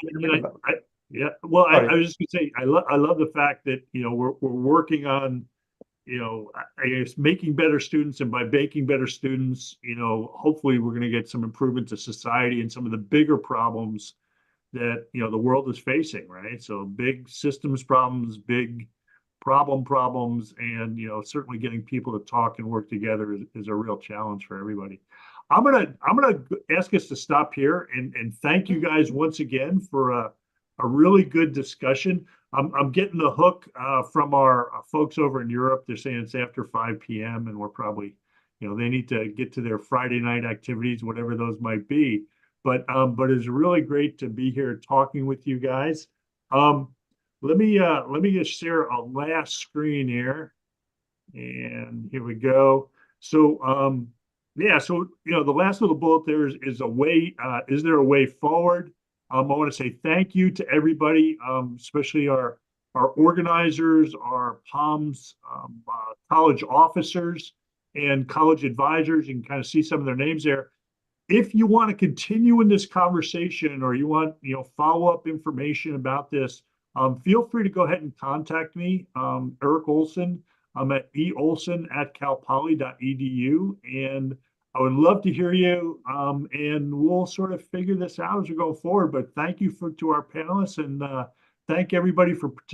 Speaker 1: yeah. Well, I
Speaker 2: Sorry.
Speaker 1: was just gonna say, I love the fact that, we're working on, I guess making better students, and by making better students, hopefully we're going to get some improvement to society and some of the bigger problems that, the world is facing, right? So big systems problems, big problems, and, certainly getting people to talk and work together is a real challenge for everybody. I'm gonna ask us to stop here and thank you guys once again for a really good discussion. I'm getting the hook from our folks over in Europe. They're saying it's after 5 p.m. and we're probably, they need to get to their Friday night activities, whatever those might be. But it's really great to be here talking with you guys. Let me just share a last screen here, and here we go. So yeah, so the last little bullet there is a way. Is there a way forward? I want to say thank you to everybody, especially our organizers, our POMS college officers, and college advisors. You can kind of see some of their names there. If you want to continue in this conversation, or you want follow-up information about this, feel free to go ahead and contact me, Eric Olson. I'm at eolson@calpoly.edu, and I would love to hear you, and we'll sort of figure this out as we go forward. But thank you to our panelists, and thank everybody for participating.